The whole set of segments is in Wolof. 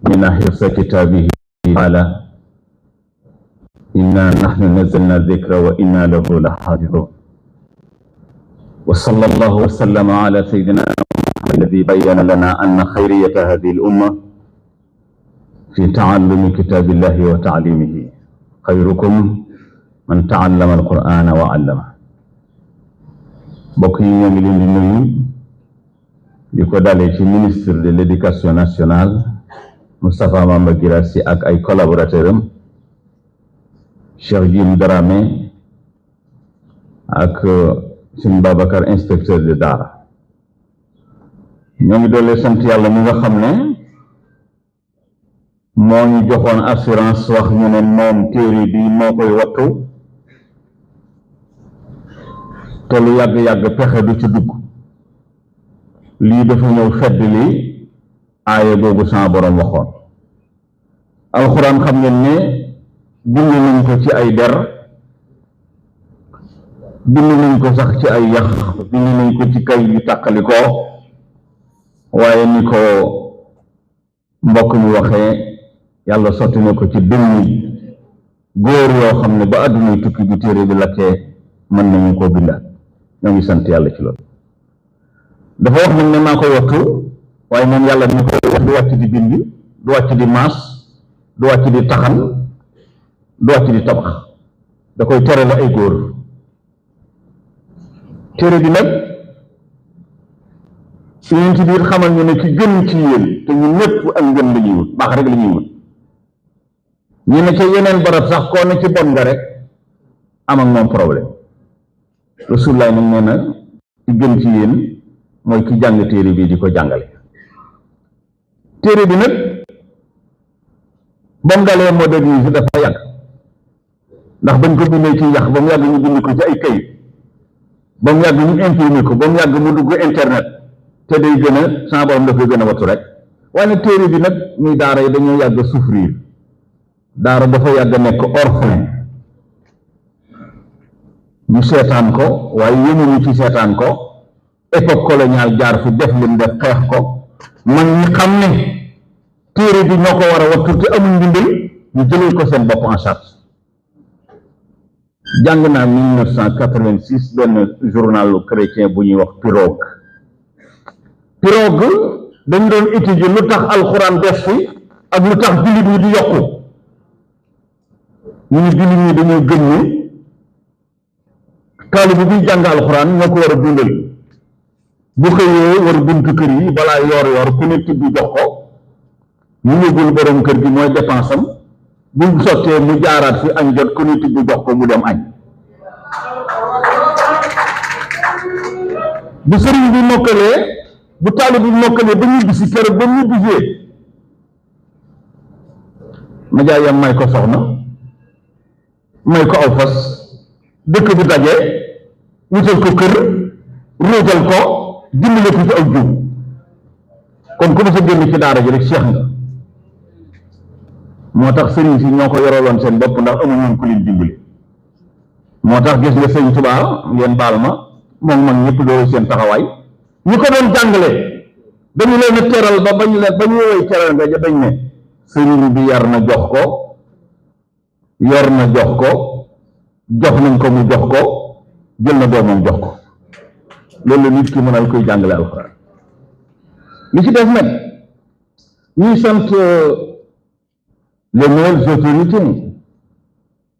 من حفظ كتابه تعالى إنا نحن نزلنا الذكر وإنا له لحافظون وصلى الله وسلم على سيدنا محمد الذي بين لنا أن خيرية هذه الأمة في تعلم كتاب الله وتعليمه خيركم من تعلم القرآن وعلمه mbokk yi ñoo ngi leen di nuyu di ko dalee ci ministre de l'éducation nationale Moustapha Mamba Guirassy ak ay collaborateurs am Cheikh Jim Dramé ak Sëñ Babacar inspecteur de Daara ñoo ngi doole sant yàlla mi nga xam ne moo ñu joxoon assurance wax ñu ne moom téere bi moo koy wattu te lu yàgg-yàgg pexe du ci dugg lii dafa ñëw fedd li aaye boobu sama borom waxoon alxuraan xam ngeen ne bind nañ ko ci ay der bind nañ ko sax ci ay yax bind nañ ko ci kay yu tàqalikoo waaye ni ko mbokk mi waxee yàlla sotti na ko ci dënn góor yoo xam ne ba àddunay tukki bi téere bi lakkee mën nañu koo bindaat ñoo ngi sant yàlla ci loolu dafa wax nag ne maa koy wattu waaye moom yàlla mi koy wax du wàcc di bind du wàcc di maas du wàcc di taxan du wàcc di tabax da koy tere la ay góor téere bi nag yéen ci biir xamal ñu ne ki gën ci yéen te ñu ñëpp ak ngën la ñuy wut baax rek la ñuy wut ñu ne ca yeneen barab sax koo ne ci bon nga rek am ak moom problème Rasulullah nag nee na ki gën ci yéen mooy ki jàng téere bi di ko jàngale téere bi nag ba mu dalee modernisé dafa yàgg ndax bañ ko bindee ci yax ba mu yàgg ñu bind ko ci ay kayit ba mu yàgg ñu imprimé ko ba mu yàgg mu dugg internet te day gën a sama borom dafay gën a wattu rek waaye téere bi nag muy daara yi dañoo yàgg a souffrir daara dafa yàgg a nekk orphelin ñu seetaan ko waaye yëmuñu ci seetaan ko époque coloniale jaar fi def lim def xeex ko man ñi xam ne téere bi ñoo ko war a wattu te amul ndimbal ñu jëlal ko seen bopp en charge jàng naa 1986 benn journal chrétien bu ñuy wax Pirogue dañ doon étudier lu tax alxuraan des fi ak lu tax jullit ñi di yokku ñu ne jullit ñi dañoo gëm ni taalibe bi jàng alxuraan ñoo ko war a dundal bu xëyee war buntu kër yi balaa yor ku ne tibb jox ko ñu yëgul borom kër gi mooy dépense am bu sottee mu jaaraat fi añ jot ku ne tibb jox ko mu dem añ bu sëriñ bi mokkalee bu taalibe bi mokkalee ba ñibbisi keroog ba ñibbisee majaayam may ko soxna may ko aw fas dëkk bi daje wutal ko kër ruutal ko dimbale ko ci aw jiw kon ku ma sa génn ci daara ji rek seex nga moo tax sëriñ si ñoo ko yoroloon seen bopp ndax amul ñoom ku leen dimbali moo tax gis nga sëñ Tuubaa ngeen baal ma moom mag ñëpp loolu seen taxawaay ñi ko doon jàngale dañu leen a teral ba ba ñu woy teral nga ja dañ ne sëriñ bi yar na jox ko yor na jox ko jox nañ ko mu jox ko jël na doomam jox ko loolu la nit ki mën a koy jàngale alxuraan li ci def nag ñuy sant les nouvelles autorités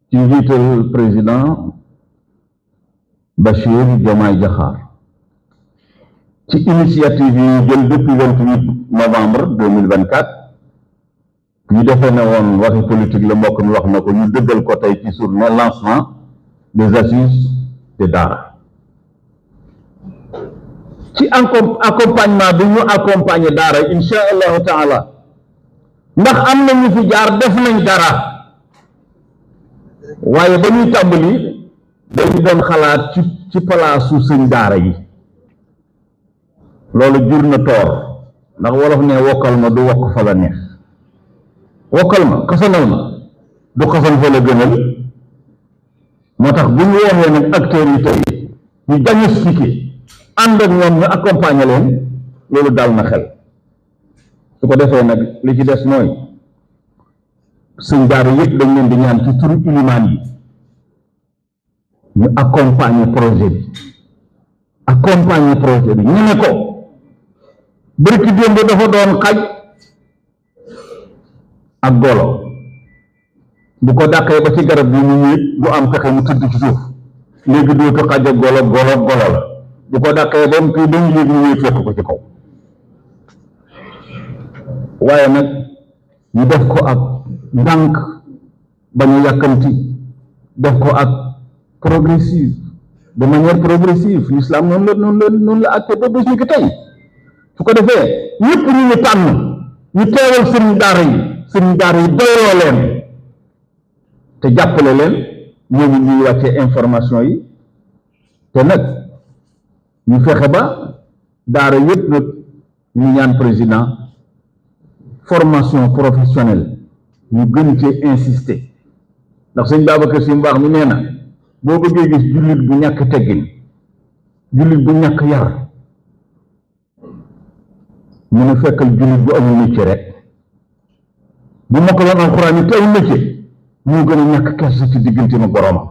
ci njiital président Bachir Diomaye Diakhar ci initiative yi ñu jël depuis 28 novembre 2024 ñu defee ne woon waxi politique la mbokk mi wax na ko ñu dëggal ko tey ci journée lancement des assises de Daara ci accompagnement bi ñu accompagner Daara insha allahu taala ndax am na ñu fi jaar def nañ dara waaye ba ñuy tàmbali dañu doon xalaat ci palaasu sëñ Daara yi loolu jur na toor ndax wolof ne wokkal ma du wokk fa la neex wokkal ma kasanal ma du kasan fa la gënal moo tax bu ñu woowee nag acteurs yi tey ñu diagnostiqué ànd ak ñoom ñu accompagner leen loolu dal na xel su ko defee nag li ci des mooy sëñ daara yëpp dañ leen di ñaan ci turu ilimaan yi ñu accompagner projet bi ñu ne ko bërki démb dafa doon xaj ak golo bu ko dàqee ba ci garab bi mu ñëw du am pexe mu tëdd ci suuf léegi dootu xaj ak golo la bu ko dàqee ba mu kii ba mu yéeg mu ñëw fekk ko ci kaw waaye nag ñu def ko ak ndànk ba ñu yàkkamti def ko ak progressive de manière progressive l'islam noonu la àtte ba bés ni ki tey su ko defee ñëpp ñu tànn ñu teewal sëriñ daara yi doyloo leen te jàppale leen ñooñu ñuy wàccee information yi te nag ñu fexe ba daara yëpp nag ñu ñaan président formation professionnelle ñu gën cee insister ndax sëñ Babacar Si mbaax mi nee na boo bëggee gis jullit bu ñàkk teggin jullit bu ñàkk yar mu ne fekkal jullit bu amul métier rek bu mokkaloon alxuraan yi te amul métier moo gën a ñàkk kersa ci diggante ma boroomam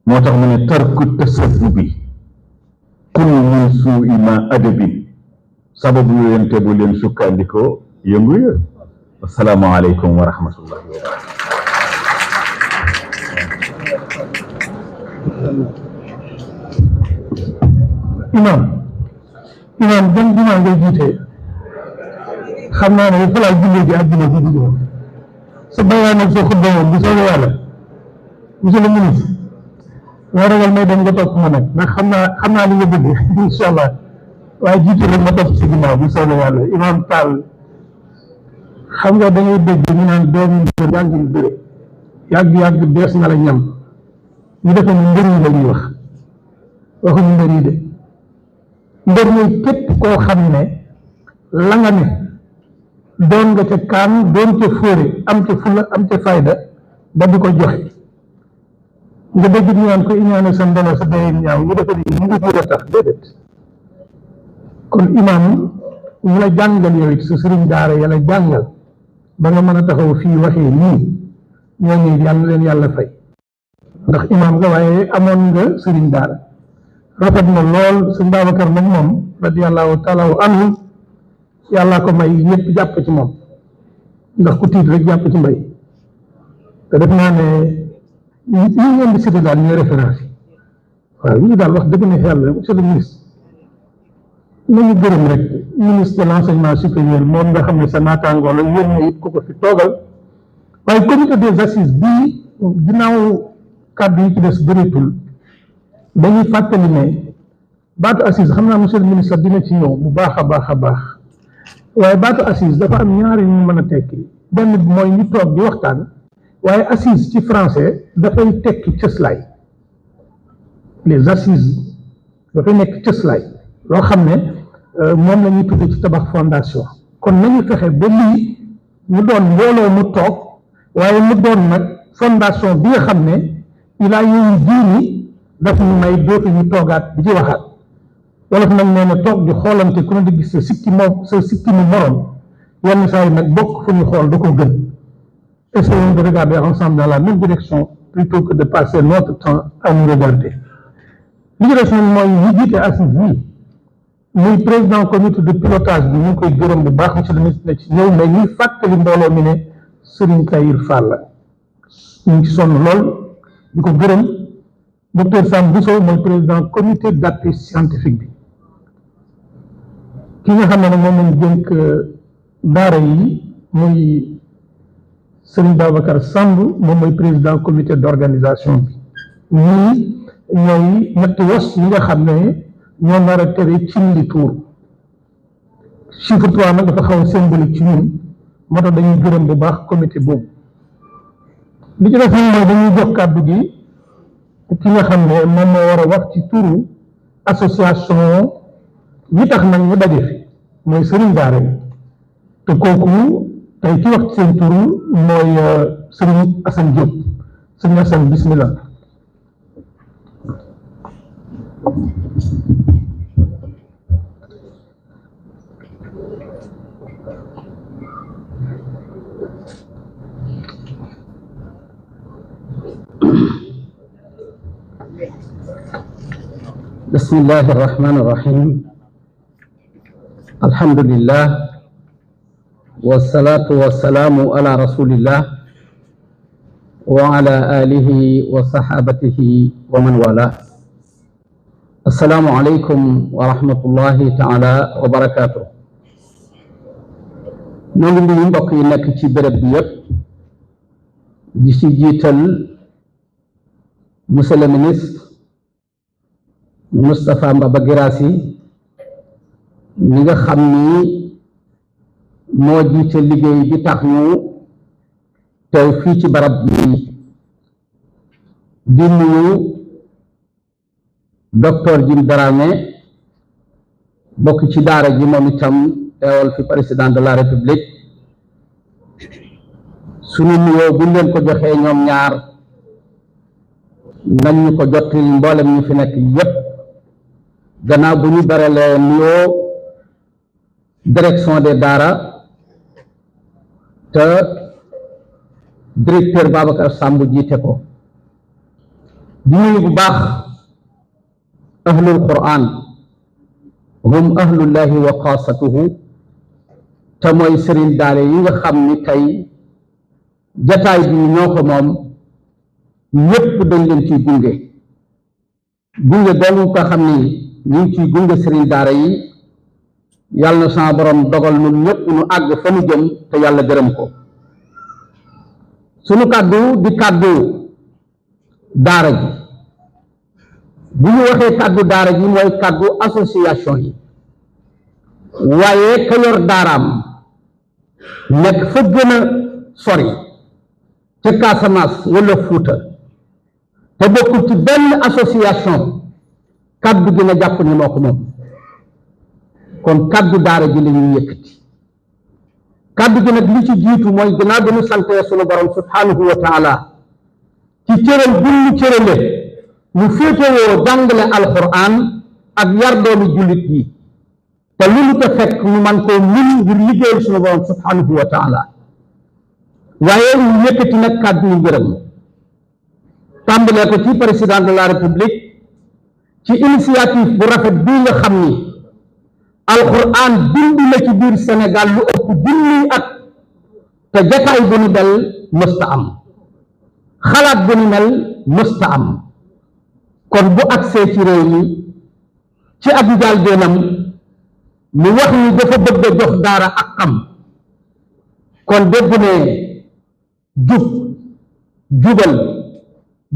moo tax mu ne tarku tasabbubi kun min suu'i ma adabin sababu leen te bu leen sukkandikoo yëngu ya assalaamu aleykum wa rahmatullahi wa barakatuh imaam ban jumaa ngay jiite xam naa ne falaa jullee ji àjjuma ji di ñëw sa bayaan ak sa xutba moom bu soobee yàlla monsieur le ministre nga ragal may dem nga topp ma nag ndax xam naa li nga bëgg incha allah waaye jiitu rek ma topp si ginnaaw bu soobee yàlla imaam Tall xam nga da ngay dégg ñu naan doomu mbër jàngul bëre yàgg dees na la ñam ñu defe ne mbër yi la ñuy wax waxuñu mbër yi de mbër mooy képp koo xam ne la nga ne doon nga ca kaan doon ca fóore am ca fulla am ca fayda ba di ko joxe nga dégg ñu naan ko iñaane sa ndono sa dayee ñaaw ñu defe ne ñu ngi jur a tax déedéet kon imaam ñu la jàngal yow it sa sëriñ daara ya la jàngal ba nga mën a taxaw fii waxee nii ñooñu yàlla leen yàlla fay ndax imaam nga waaye amoon nga sëriñ daara rafet na lool sëñ Babacar nag moom radiyallahu taala anhu yàllaa ko may ñëpp jàpp ci moom ndax ku tiit rek jàpp ci mbay te def naa ne ñi ngeen di cité daal ñooy référence yi waaw ñu daal wax dëgg ne yàlla monsieur le ministre nañu gërëm rek ministre de l'enseignement supérieur moom nga xam ne sa naataangoo la yéen it ku ko fi toogal waaye comité des assises bii ginnaaw kàddu yi ci des bëreetul dañuy fàttali ne baatu assise xam naa monsieur le ministre dina ci ñëw bu baax a baax waaye baatu assise dafa am ñaari ñu mën a tekki benn bi mooy ñu toog di waxtaan waaye assise ci français dafay tekki cëslaay les assises dafay nekk cëslaay loo xam ne moom la ñuy tudde ci tabax fondation kon nañu fexe ba lii ñu doon mbooloo mu toog waaye mu doon nag fondation bi nga xam ne ilaa yooyu diini daf ñu may dootu ñu toogaat di ci waxaat wolof nag nee na toog di xoolante ku ne di gis sa sikki mu morom yenn saa yi nag bokk fu ñu xool da ko gën essayons de regarder ensemble dans la même direction plutôt que de passer notre temps à nous regarder li ci des nag mooy ñu jiite assise yi muy président comité de pilotage bi ñu ngi koy gërëm bu baax monsieur le ministre ne ci ñëw mais ñuy fàttali mbooloo mi ne Serigne Tahir Fall la ñu ngi ci sonn lool di ko gërëm docteur Sam Bousso mooy président comité d'appui scientifique bi ki nga xam ne nag moom lañ dénk daara yi muy Serigne Babacar Samb moom mooy président comité d'organisation bi ñii ñooy ñetti wos yi nga xam ne ñoo nar a tere cin li tuur chiffre 3 nag dafa xaw a symbolique ci ñun moo tax dañuy gërëm bu baax comité boobu li ci def nag mooy dañuy jox kàddu gi ki nga xam ne moom moo war a wax ci turu association yi tax nag ñu daje fi mooy sëriñ daara yi te kooku tey ki wax ci seen turu mooy sëriñ Assane Diop sëriñ Assane bismillah بسم الله الرحمن الرحيم الحمد لله والصلاة والسلام على رسول الله وعلى آله وصحابته ومن والاه السلام عليكم ورحمة الله تعالى وبركاته نحن نبقى نكتي بربيت جيتال مسلم ministre Moustapha Mbaba Guirassy ñi nga xam ni moo jiite liggéey bi tax ñu teew fii ci barab bi di nuyu docteur Jim Dramé bokk ci daara ji moom itam teewal fi président de la république sunu nuyoo buñ leen ko joxee ñoom ñaar nañ ñu ko jottali mboolem ñu fi nekk yépp gannaaw bu ñu baralee nuyoo direction des daara te directeur Babacar Samb jiite ko di nuyu bu baax ahlul quran hum ahlullahi wa xaasatuhu te mooy sëriñ daale yi nga xam ni tey jataay bi ñoo ko moom ñépp dañ leen ciy gunge doomu ko xam ni ñu ngi ciy gunge sëriñ daara yi yàlla na sama borom dogal nu ñëpp nu àgg fa nu jëm te yàlla gërëm ko sunu kàddu di kàddu daara ji bu ñu waxee kàddu daara ji mooy kàddu association yi waaye ka yor daaraam nekk fa gën a sori ca Casamance wala Fuuta te bokkul ci benn association kaddu gi na jàpp ni moo ko moom kon kaddu daara ji la ñuy yëkkati kaddu gi nag li ci jiitu mooy ginnaaw bi ñu santee sunu borom subhanahu wa taala ci cëral bu ñu cërale ñu féetewoo jàngale alquran ak yar doomi jullit yi te lu ñu ko fekk ñu man koo mun ngir liggéeyal sunu borom subhanahu wa taala waaye ñu yëkkati nag kaddu yu ngërëm tàmbalee ko ci président de la république ci initiative bu rafet bii nga xam ni alquran bind na ci biir Sénégal lu ëpp junniy at te jataay bu ni mel mësta am xalaat bu ni mel mësta am kon bu agsee ci réew mi ci ab njàlbéenam mu wax ni dafa bëgg a jox daara ak xam kon dégg ne jub jubal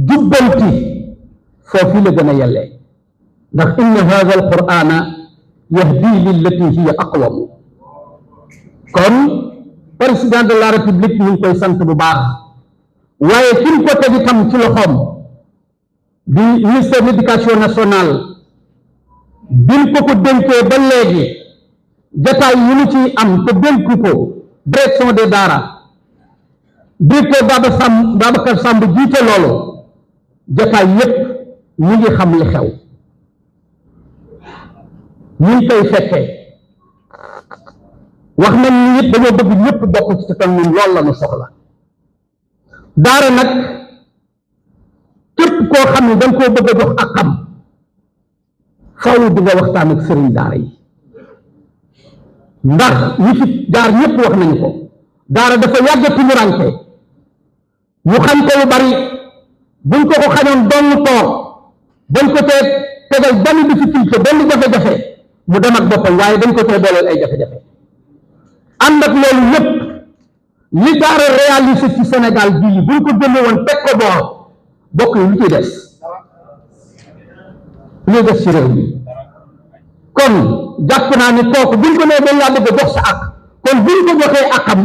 jubbanti foofu la gën a yellee ndax inna hada alqur'ana yahdi lillati hiya aqwam kon président de la république ñu ngi koy sant bu baax waaye ki ñu ko teg itam ci loxoom di ministère de l'éducation nationale biñ ko dénkee ba léegi jataay yu ñu ci am te dénk ko direction des daara directeur Babacar Samb jiite loolu jataay yépp ñu ngi xam li xew ñu ngi koy fekkee wax nañ ni it dañoo bëgg ñëpp bokk ci tam ñun loolu la ñu soxla daara nag képp koo xam ne dañ koo bëgg a jox ak xam faaw di nga waxtaan ak sëriñ daara yi ndax ñi fi jaar ñëpp wax nañu ko daara dafa yàgg tumurànke ñu xam ko lu bari buñ ko ko xañoon dong toog dañ ko tee tegal benn difficulté benn jafe-jafe mu dem ak boppam waaye dañ ko tee dooleel ay jafe-jafe ànd ak loolu lépp li daara réalisé ci Sénégal bii buñ ko génne woon teg ko boor bokk yi lu ciy des ci réew mi kon jàpp naa ni kooku buñ ko nee dañ laa bëgg a jox sa ak kon buñ ko joxee akam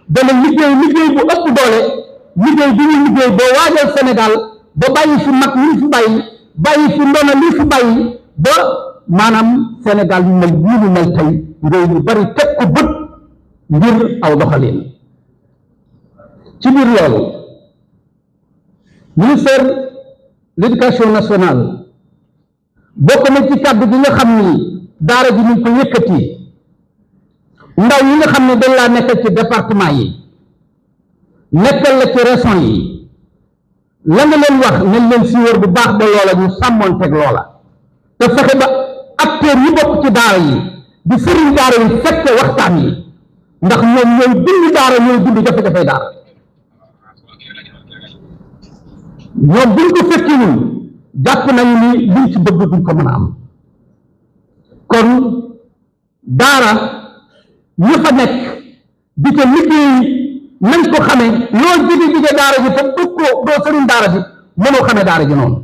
dana liggéey bu ëpp doole liggéey bi ñu liggéey boo waajal Sénégal ba bàyyi fi mag lii fi bàyyi fi ndono lii fi bàyyi ba maanaam Sénégal ñu mel nii mu mel tey réew yu bari teg ko bët ngir aw doxalin ci biir loolu ministère de l'éducation nationale bokk na ci kàddu gi nga xam ni daara ji ñu ko yëkkati ndaw yi nga xam ne dañ laa nekkal ci département yi nekkal la ci région yi la nga leen wax nañ leen si wër bu baax ba loola ñu sàmmoon teg loola te fexe ba acteurs yi bokk ci daara yi di sëriñ daara yi fekke waxtaan yi ndax ñoom ñooy dund daara ñooy dund jafe-jafe daara ñoom buñ ko fekkiwul jàpp nañu ni liñ ci bëgg duñ ko mën a am kon daara ñu fa nekk di ca liggéey nañ ko xamee loo jige daara ji te bëgg ko doo sëriñ daara ji mënoo xamee daara ji noonu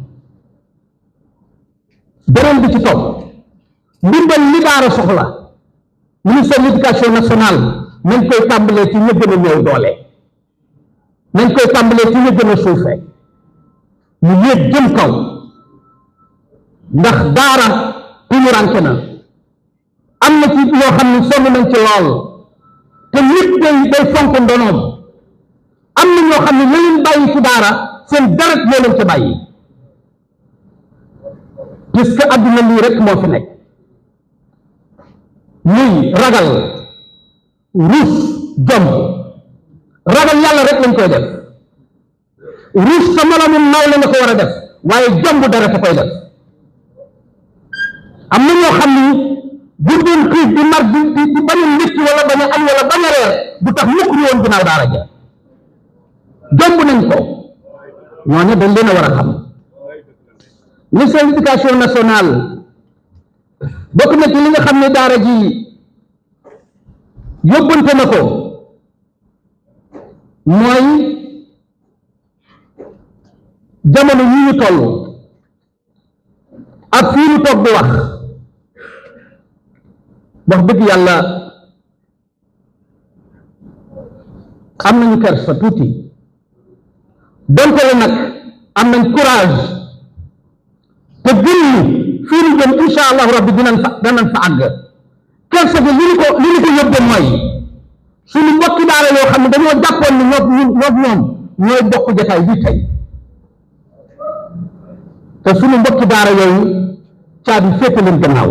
beneen bi ci topp ndimbal li daara soxla ministère de l'éducation nationale nañ koy tàmbalee ci ña gën a néew doole nañ koy tàmbalee ci ña gën a suufe ñu yéeg jëm kaw ndax daara tumuranke na am na ci ñoo xam ne sonn nañ ci lool te nit day fonk ndonoom am na ñoo xam ne la leen bàyyi ci daara seen deret moo leen ci bàyyi puisque adduna lii rek moo fi nekk muy ragal ruus jomb ragal yàlla rek lañ koy def ruus sa moroomum nawle nga ko war a def waaye jomb dara te koy def am na ñoo xam ni bu doon xiif di mar di bañ a ndékki wala bañ a añ wala bañ a reer du tax mukk ñu woon ginnaaw daara ja jomb nañ ko ñooñu dañ leen a war a xam ministère de l'éducation nationale bokk na ci li nga xam ne daara ji yóbbante na ko mooy jamono yi ñu toll ak fii ñu toog di wax dëgg yàlla am nañu kersa tuuti donte la nag am nañ courage te gën ñu fii ñu jëm insha allahu rabbi danañ fa àgg kersa gi li ñu ko yóbbee mooy suñu mbokki daara yoo xam ne dañoo jàppoon ni ñoom ñooy bokk jataay bii tey te suñu mbokki daara yooyu caabi féete leen gannaaw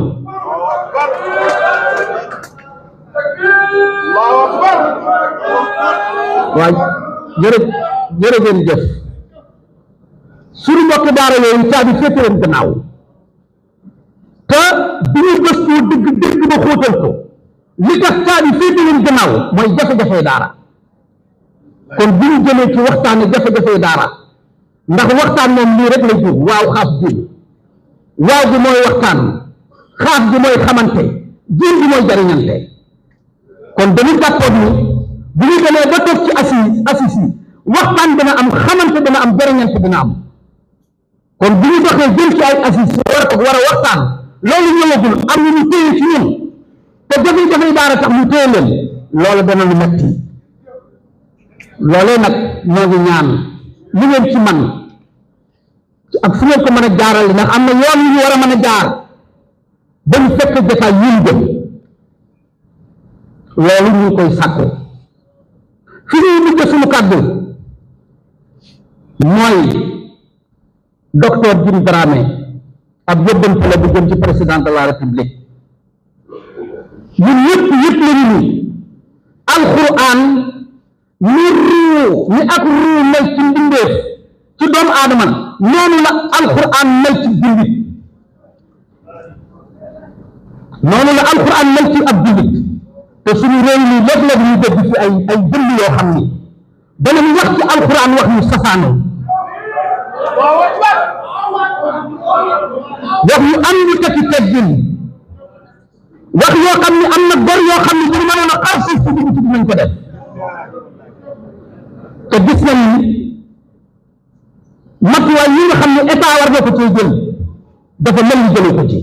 waaye jërëjëf jëf suñu mbokki daara yooyu caabi féete leen gannaaw te bi ñu gëstu dëgg ba xóotal ko li tax caabi féete leen gannaaw mooy jafe-jafe daara kon bi ñu jëlee ci waxtaane jafe-jafe daara ndax waxtaan moom lii rek lay jur waaw xaaf ji waaw gi mooy waxtaan xaaf gi mooy xamante jiir gi mooy jariñante kon dañu jàppoon ni bu ñu demee ba toog ci assis yi waxtaan dina am xamante dina am jariñante dina am kon bu ñu doxee jëm ci ay assis war a waxtaan loolu ñëwagul am ñu téye ci ñun te jafe-jafe daara tax ñu téye leen loolu dana lu metti loolee nag ñoo ngi ñaan li ngeen ci man ak fu ngeen ko mën a jaarale ndax am na yoon yu ñu war a mën a jaar ba ñu fekk jotaay yi ñu jëm loolu ñu ngi koy sàkku fi ñuy mujj suñu kàddu mooy docteur Djim Dramé ab yóbbante la bu jëm ci président de la république ñun yëpp lañu ni alquran ni ak ruu mel ci mbindeef ci doomu aadama noonu la alquran mel ci jullit noonu la alquran mel ci ab jullit te suñu réew mi léeg-léeg ñu dégg ci ay jënd yoo xam ni danañ wax ci alquran wax ñu safaanoo wax ñu am ñu tekki teggin wax yoo xam ni am na gor yoo xam ni bu ñu mënoon a xaar suuf si dugg ci dinañ ko def te gis nañ ni matuwaay yi nga xam ne état war na ko cee jël dafa mel ni jëlee ko ci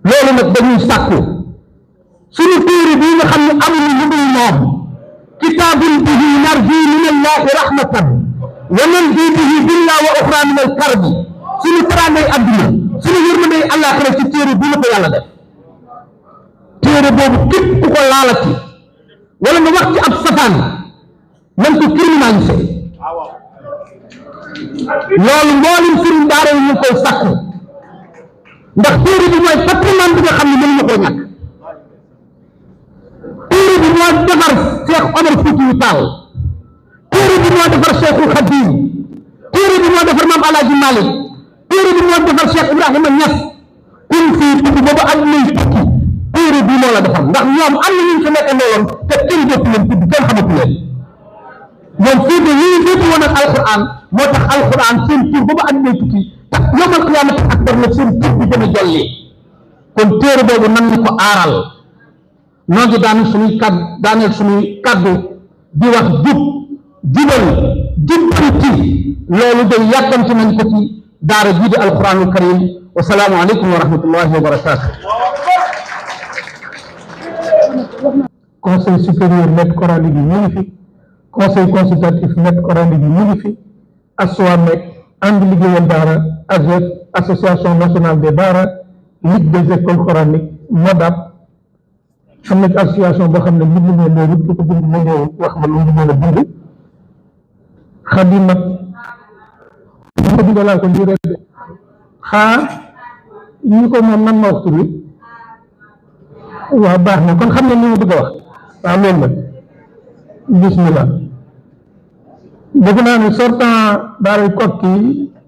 loolu nag dañuy sàkku suñu téere bii nga xam ne amuñu lu dul moom kitaabun bihi narju min allahi rahmatan wa nanju bihi dunya wa uxra min al karbi suñu teraangay adduna suñu yërmandey àllaaxira ci téere bii la ko yàlla def téere boobu képp ku ko laalati wala nga wax ci ab safaan nañ ko criminalisé loolu mboolem sëriñ daara yi ñu koy sàkku ndax téere bi mooy patrimoine bi nga xam ne mënuñu koo ñàkk defar Cheikh Omar Foutiyou Tall téere bi moo defar Cheikhul Khadim téere bi moo defar Maam Alaaji Malick téere bi moo defar Cheikh Ibrahima Niass kun fii tukki boobu ak lay tukki téere bi moo la defar ndax ñoom am na ñu fi nekk ndooloon te kenn jot leen tudd kenn xamatu leen ñoom fii de yii fépp woon ak alquran moo tax alquran seen tur boobu ak lay tukki tax yawmal qiyaamati akbar na seen tur bi gën a jolli kon téere boobu nan ñu ko aaral noo ngi daaneel suñuy kaddu di wax jub jubal jubbanti loolu day yàkkamti nañ ko ci daara jii di alquranul karim wasalaamu aleykum wa rahmatullahi wa barakatuh. conseil supérieur maître coranique yi ñu ngi fi conseil consultatif maître coranique yi ñu ngi fi ASSOAMEC ànd liggéeyal daara AGEF association nationale des daara ligue des écoles coraniques MODAP am na ci association boo xam ne mbind moo leerut ki ko bind ma ñëw wax ma lu mu mën a bind Xadimat ñu ko bindalaa ko lii rek de ñi ko moom nan ma waxtu bi waaw baax na kon xam ne li ma bëgg a wax waaw loolu la bismillah defe naa ne sortant daaray Kokki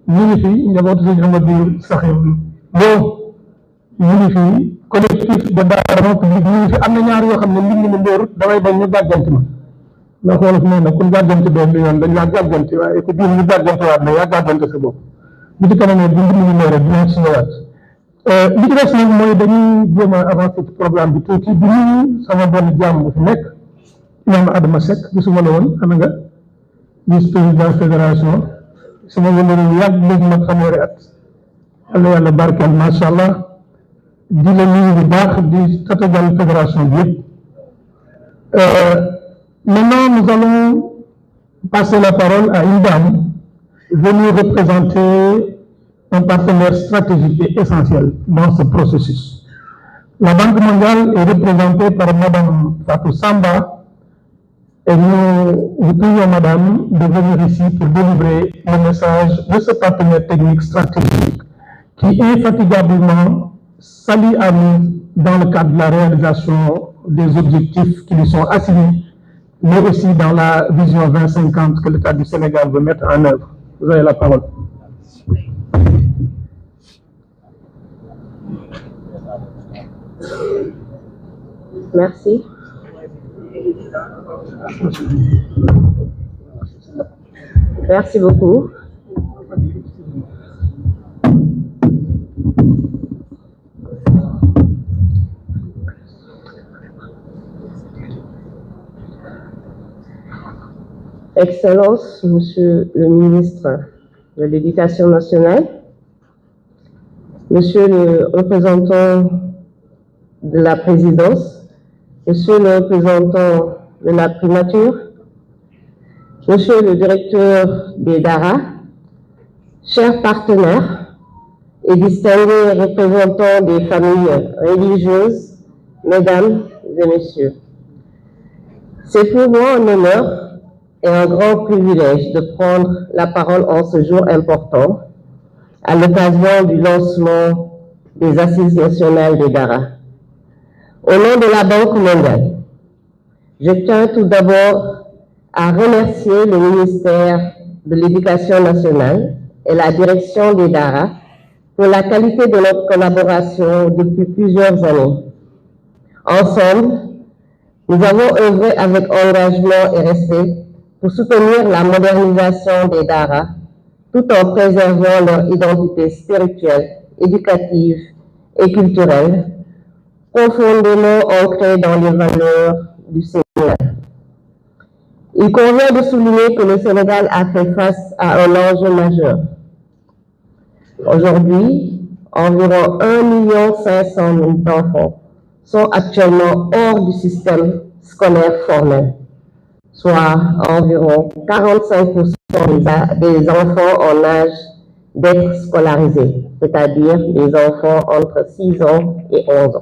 ñu ngi fi njabootu sëñ Amadou Saxir Lo ñu ngi fi collectif de daara public ñu ngi fi am na ñaar yoo xam ne mbind mi ndóor damay bañ ñu gàgganti ma ndax wolof nee na kun gàgganti doom bi yoon dañ laa gàgganti waaye ku diir ñu gàgganti waat na yaa gàgganti sa bopp bu ci kanamee bu mbind mi ndóor dina ci ñëwaat li ci des nag mooy dañuy jéem a avancer ci programme bi tuuti bi ñu sama benn jàmm bu fi nekk Imam Adama Seck gisuma la woon xam nga vice président fédération sama wëllëre yàgg léegi nag fanweeri at yàlla barkeel macha allah di la nuyu bu baax di tatagal fédération bi yëpp. Maintenant nous allons passer la parole à une dame venue représenter un partenaire stratégique et essentiel dans ce processus. La Banque mondiale est représentée par Madame Fatou Samba et nous vous prions, Madame, de venir ici pour délivrer le message de ce partenaire technique stratégique qui infatigablement s'allie à nous dans le cadre de la réalisation des objectifs qui lui sont assignés, mais aussi dans la vision 2050 que l'État du Sénégal veut mettre en œuvre. Vous avez la parole. Merci. Merci beaucoup. Excellence, Monsieur le ministre de l'Éducation nationale, Monsieur le représentant de la présidence, Monsieur le représentant de la primature, Monsieur le directeur des DARA, chers partenaires et distingués représentants des familles religieuses, Mesdames et Messieurs, c'est pour moi un honneur et un grand privilège de prendre la parole en ce jour important à l'occasion du lancement des Assises nationales des DARA. Au nom de la Banque mondiale, je tiens tout d'abord à remercier le ministère de l'Éducation nationale et la direction des DARA pour la qualité de notre collaboration depuis plusieurs années. Ensemble, nous avons œuvré avec engagement et respect pour soutenir la modernisation des DARA tout en préservant leur identité spirituelle, éducative et culturelle, profondément ancrée dans les valeurs du Sénégal. Il convient de souligner que le Sénégal a fait face à un enjeu majeur. Aujourd'hui, environ 1 500 000 d'enfants sont actuellement hors du système scolaire formel, soit environ 45% des enfants en âge d'être scolarisés, c'est-à-dire des enfants entre 6 ans et 11 ans.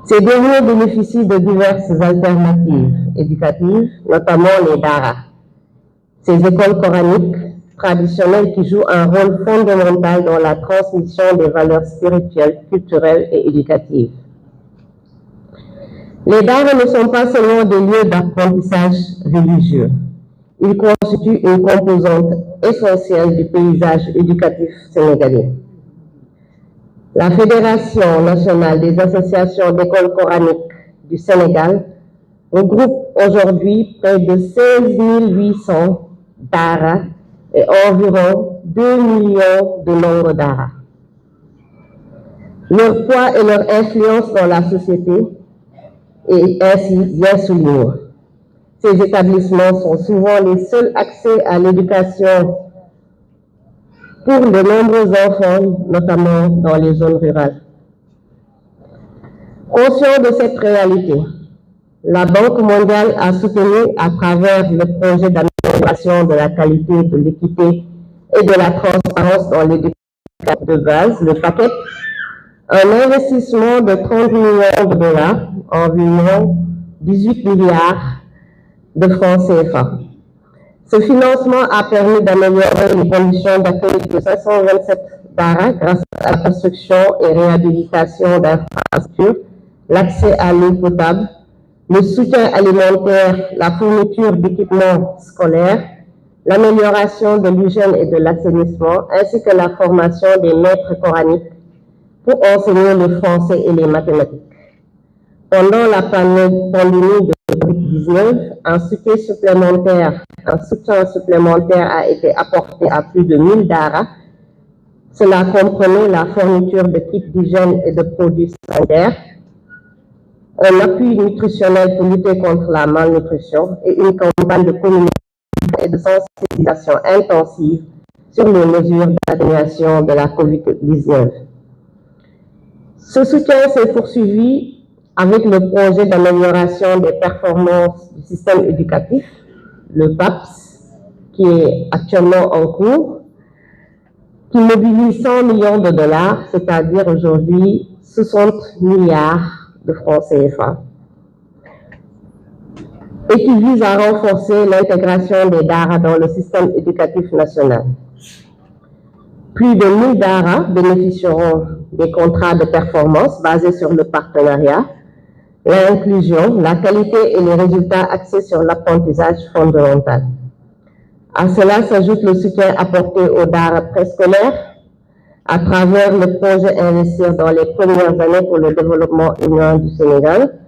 Ces derniers bénéficient de diverses alternatives éducatives, notamment les DARA, ces écoles coraniques traditionnelles qui jouent un rôle fondamental dans la transmission des valeurs spirituelles, culturelles et éducatives. Les daras ne sont pas seulement des lieux d'apprentissage religieux. Ils constituent une composante essentielle du paysage éducatif sénégalais. La Fédération nationale des associations d'écoles coraniques du Sénégal regroupe aujourd'hui près de 16 800 daras et environ 2 millions de nombre daras. Leur poids et leur influence dans la société est ainsi bien souligné. Ces établissements sont souvent les seuls accès à l'éducation pour de nombreux enfants, notamment dans les zones rurales. Conscient de cette réalité, la Banque mondiale a soutenu à travers le projet d'amélioration de la qualité, de l'équité et de la transparence dans l'éducation de base, le PAQET, un investissement de 30 millions de dollars, environ 18 milliards de francs CFA. Ce financement a permis d'améliorer les conditions d'accueil de 527 daras grâce à la construction et réhabilitation d'infrastructures, l'accès à l'eau potable, le soutien alimentaire, la fourniture d'équipements scolaires, l'amélioration de l'hygiène et de l'assainissement, ainsi que la formation des maîtres coraniques pour enseigner le français et les mathématiques. Pendant la pandémie de COVID-19, un soutien supplémentaire a été apporté à plus de 1000 daras. Cela comprenait la fourniture de kits d'hygiène et de produits sanitaires, un appui nutritionnel pour lutter contre la malnutrition et une campagne de communication et de sensibilisation intensive sur les mesures d'atténuation de la COVID-19. Ce soutien s'est poursuivi avec le projet d'amélioration des performances du système éducatif, le PAPS, qui est actuellement en cours, qui mobilise 100 millions de dollars, c'est-à-dire aujourd'hui 60 milliards de francs CFA, et qui vise à renforcer l'intégration des daras dans le système éducatif national. Plus de 1000 daras bénéficieront des contrats de performance basés sur le partenariat, l'inclusion, la qualité et les résultats axés sur l'apprentissage fondamental. À cela s'ajoute le soutien apporté aux daras préscolaires à travers le projet Investir dans les premières années pour le développement humain du Sénégal,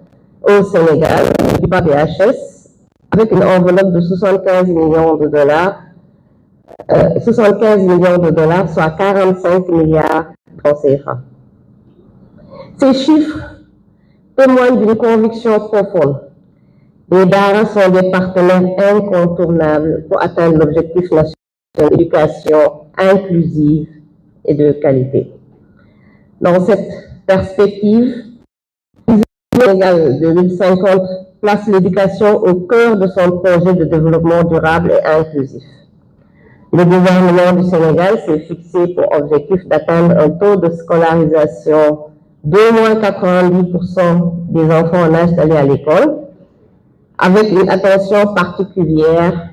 au Sénégal, du PABHS, avec une enveloppe de 75 millions de dollars, soit 45 milliards de francs CFA. Ces chiffres témoignent d'une conviction profonde. Les daras sont des partenaires incontournables pour atteindre l'objectif national d'éducation inclusive et de qualité. Dans cette perspective, le Sénégal 2050 place l'éducation au cœur de son projet de développement durable et inclusif. Le gouvernement du Sénégal s'est fixé pour objectif d'atteindre un taux de scolarisation d'au moins 90% des enfants en âge d'aller à l'école, avec une attention particulière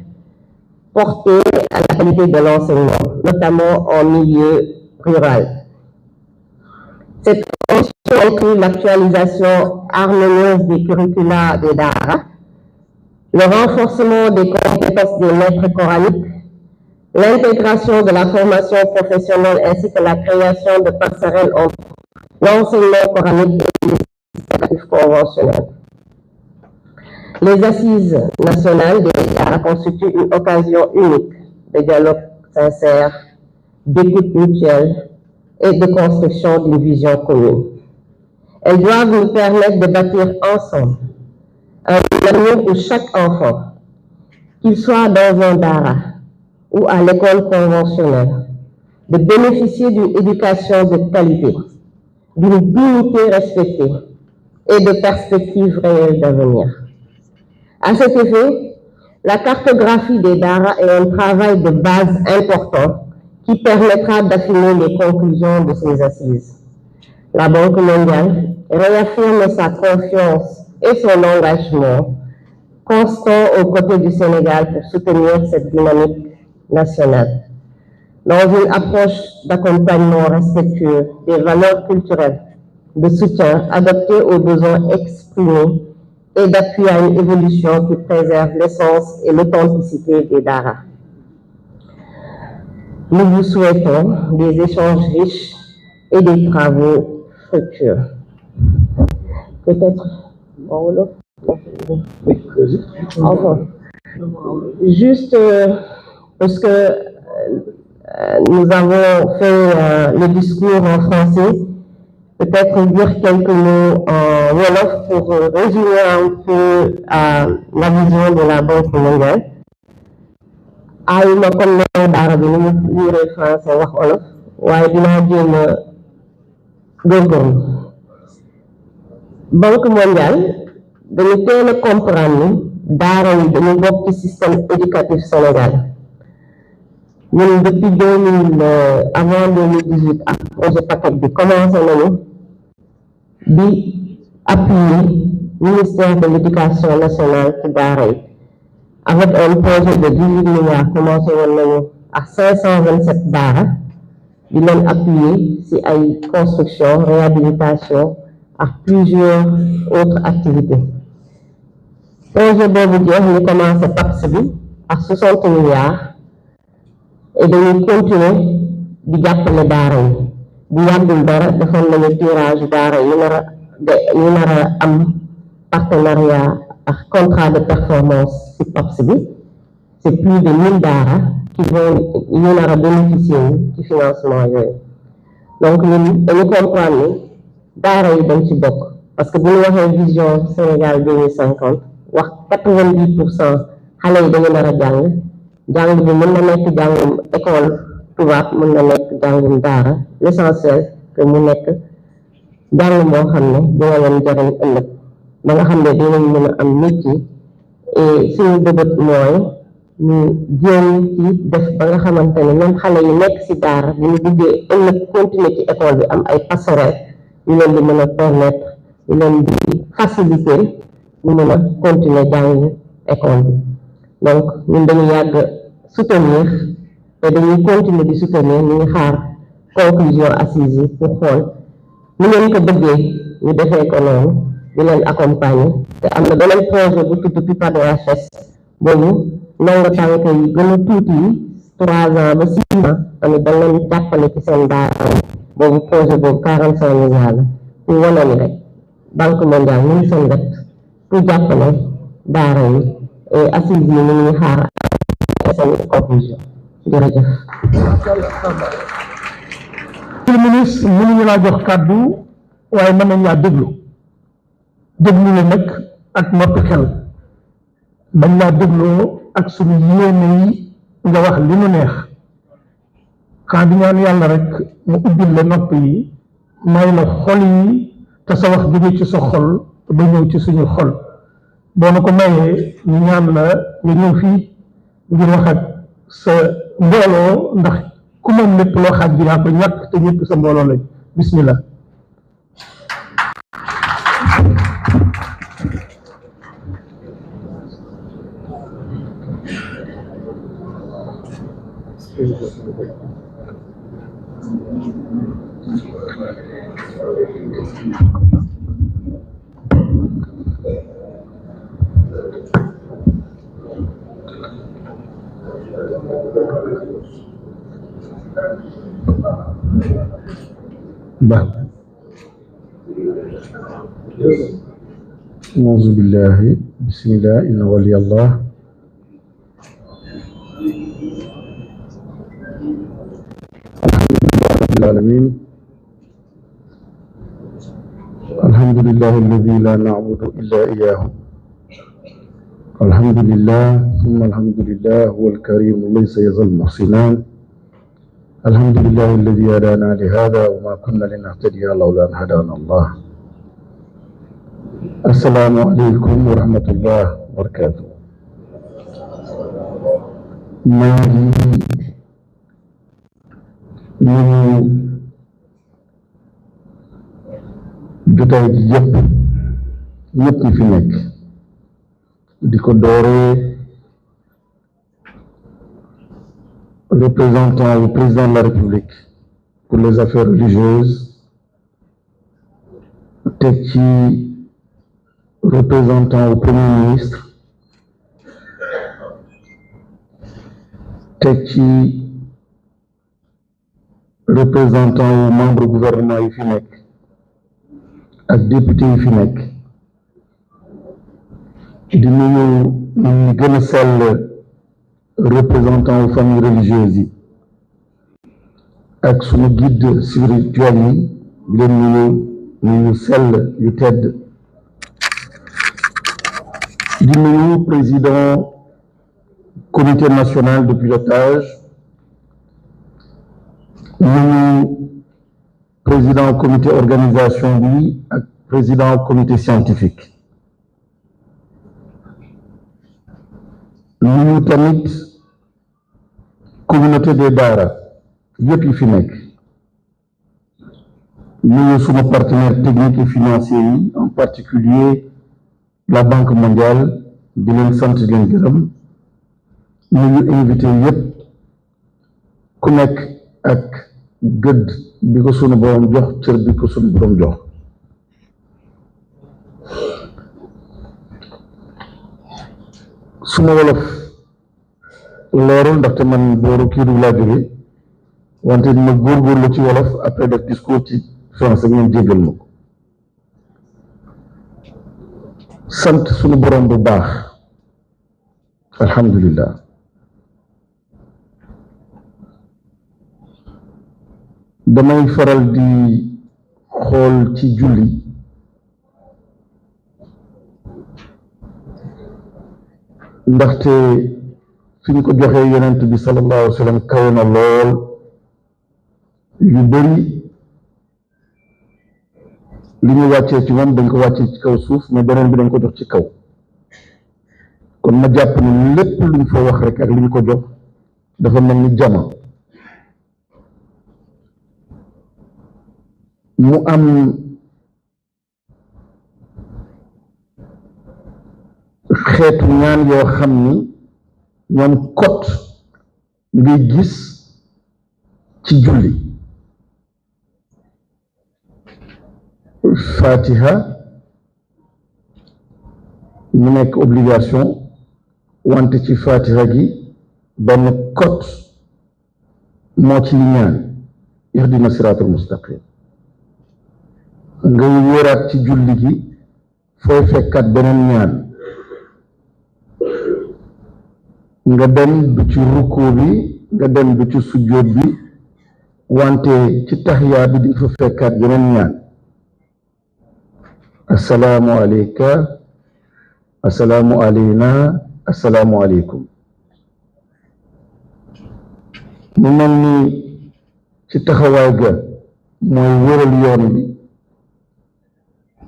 portée à la qualité de l'enseignement, notamment en milieu rural. Cette ambition inclut l'actualisation harmonieuse des curricula des daras, le renforcement des compétences des maîtres coraniques, l'intégration de la formation professionnelle ainsi que la création de passerelles entre l'enseignement coranique et les éducatifs conventionnels. Les assises nationales des daras constituent une occasion unique de dialogue sincère, d'écoute mutuelle et de construction d'une vision commune. Elles doivent nous permettre de bâtir ensemble un avenir où chaque enfant, qu'il soit dans un dara ou à l'école conventionnelle, de bénéficier d'une éducation de qualité, d'une dignité respectée et de perspectives réelles d'avenir. À cet effet, la cartographie des daras est un travail de base important qui permettra d'affiner les conclusions de ces assises. La Banque mondiale réaffirme sa confiance et son engagement constant aux côtés du Sénégal pour soutenir cette dynamique nationale. Dans une approche d'accompagnement respectueux des valeurs culturelles, de soutien adapté aux besoins exprimés et d'appui à une évolution qui préserve l'essence et l'authenticité des Dara. Nous vous souhaitons des échanges riches et des travaux fructueux. Peut-être, juste parce que nous avons fait le discours en français, peut-être dire quelques mots en Wolof pour résumer un peu la vision de la Banque mondiale. ayuma kon ne daara bi ni mu liiree français wax olof waaye dinaa jéem a góorgóorlu. Banque mondiale dañu teel a comprendre ni daara yi dañu bokk ci système éducatif Sénégal. ñun depuis avant 2018 ak projet paquet bi commencé nañu di appuyer ministère de l'éducation nationale ci daara yi avec un projet de 18 milliards commencé woon nañu ak 527 daara di leen appuyer ci ay construction réhabilitation ak plusieurs autres activités. Projet boobu jeex ñu commencé PAPS bi ak 60 milliards et dañuy continuer di jàppale daara yi bu yàggul dara defoon nañu tirage daara yi nar a am partenariat ak contrat de performance ci PAPS bi. C'est plus de 1000 daara qui vont ñu nar a bénéficier ci financement yooyu. Donc ñun dañu comprendre ni daara yi dañ ci bokk parce que bu ñu waxee vision Sénégal 2050 wax 90% xale yi dañu nar a jàng bi mën na nekk jàngum école tubaab mën na nekk jàngum daara l'essentiel que mu nekk jàng moo xam ne dina leen jariñ ëllëg ba nga xam ne dinañ mën a am métier et suñu bëbët mooy ñu jéem ci def ba nga xamante ne même xale yi nekk ci daara bu ñu buggee ëllëg continuer ci école bi am ay passerelles ñu leen di mën a permettre ñu leen di faciliter ñu mën a continuer jàng école bi. Donc ñun dañu yàgg soutenir te dañuy continuer di soutenir ñu ngi xaar conclusion assises yi pour xool ñu leen ko bëggee ñu defee ko noonu di leen accompagner te am na beneen projet bu tudd PIPADOHS boobu nangu tànk yi gën a tuuti yi 3 ans ba 6 ans tamit dañ leen jàppale ci seen daara boobu projet boobu 45 milliards la pour wane ni rek Banque mondiale ñu ngi seen wet pour jàppale daara yi et assises yi ñu ngi xaar seen conclusion jërëjëf. Monsieur le ministre mënuñu laa jox kàddu waaye mën nañ laa déglu la nag ak noppi xel bañ laa dégloo ak suñu yéene yi nga wax li nu neex xanaa di ñaan yàlla rek mu ubbil la nopp yi may la xol yi te sa wax jóge ci sa xol ba ñëw ci suñu xol boo na ko mayee ñu ñaan la nga ñëw fii ngir wax ak sa mbooloo ndax ku moom lépp loo xaaj bi yaa ko ñàkk te ñëpp sa mbooloo lañ bismillah. أعوذ بالله بسم الله إن ولي الله رب العالمين الحمد لله الذي لا نعبد إلا إياه الحمد لله ثم الحمد لله هو الكريم ليس يزال محسنان الحمد لله الذي هدانا لهذا وما كنا لنهتدي لولا أن هدانا الله السلام عليكم ورحمة الله وبركاته maa ngi nuyu jotaay ji yëpp ñëpp ñi fi nekk di ko dooree représentant du président de la République pour les affaires religieuses teg ci représentant au premier ministre teg ci représentant au membre gouvernement yi fi nekk ak député yi fi nekk di nuyu ñu gën a sell représentant aux familles religieuses yi ak sunu guide spirituel yi di leen nuyu sell yu tedd di nuyu président comité national de pilotage nuyu président comité organisation bi ak président comité scientifique nuyu tamit communauté des daara yëpp yi fi nekk nuyu sunu partenaires techniques et financiers yi en particulier la Banque mondiale di leen sant di leen gërëm nuyu invité yëpp ku nekk ak gëdd bi ko sunu borom jox cër bi ko sunu borom jox suma wolof leerul ndaxte man booru kii du laa jóge wante ma góorgóorlu ci wolof après def discours ci français ngeen jéggal ma ko sant sunu borom bu baax alhamdulillah damay faral di xool ci julli ndaxte fi ñu ko joxee yonent bi sallallahu alayhi wa sallam kawe na lool yu bëri li ñu wàccee ci moom dañ ko wàccee ci kaw suuf mais beneen bi dañ ko jox ci kaw kon ma jàpp ne lépp luñ fa wax rek ak li ñu ko jox dafa mel ni jama mu am xeetu ñaan yoo xam ni ñoom kot ngay gis ci julli fatiha mu nekk obligation wante ci fatiha gi benn kot moo ci ñaan ihdina siratal mustaqim ngay wóoraat ci julli gi fooy fekkat beneen ñaan nga dem du ci rukkoo bi nga dem du ci sujjóot bi wante ci taxiya bi di fa fekkaat yeneen ñaan assalaamu alayka assalaamu alayna assalaamu alaykum mu mel ni ci taxawaay ga mooy wëral yoon bi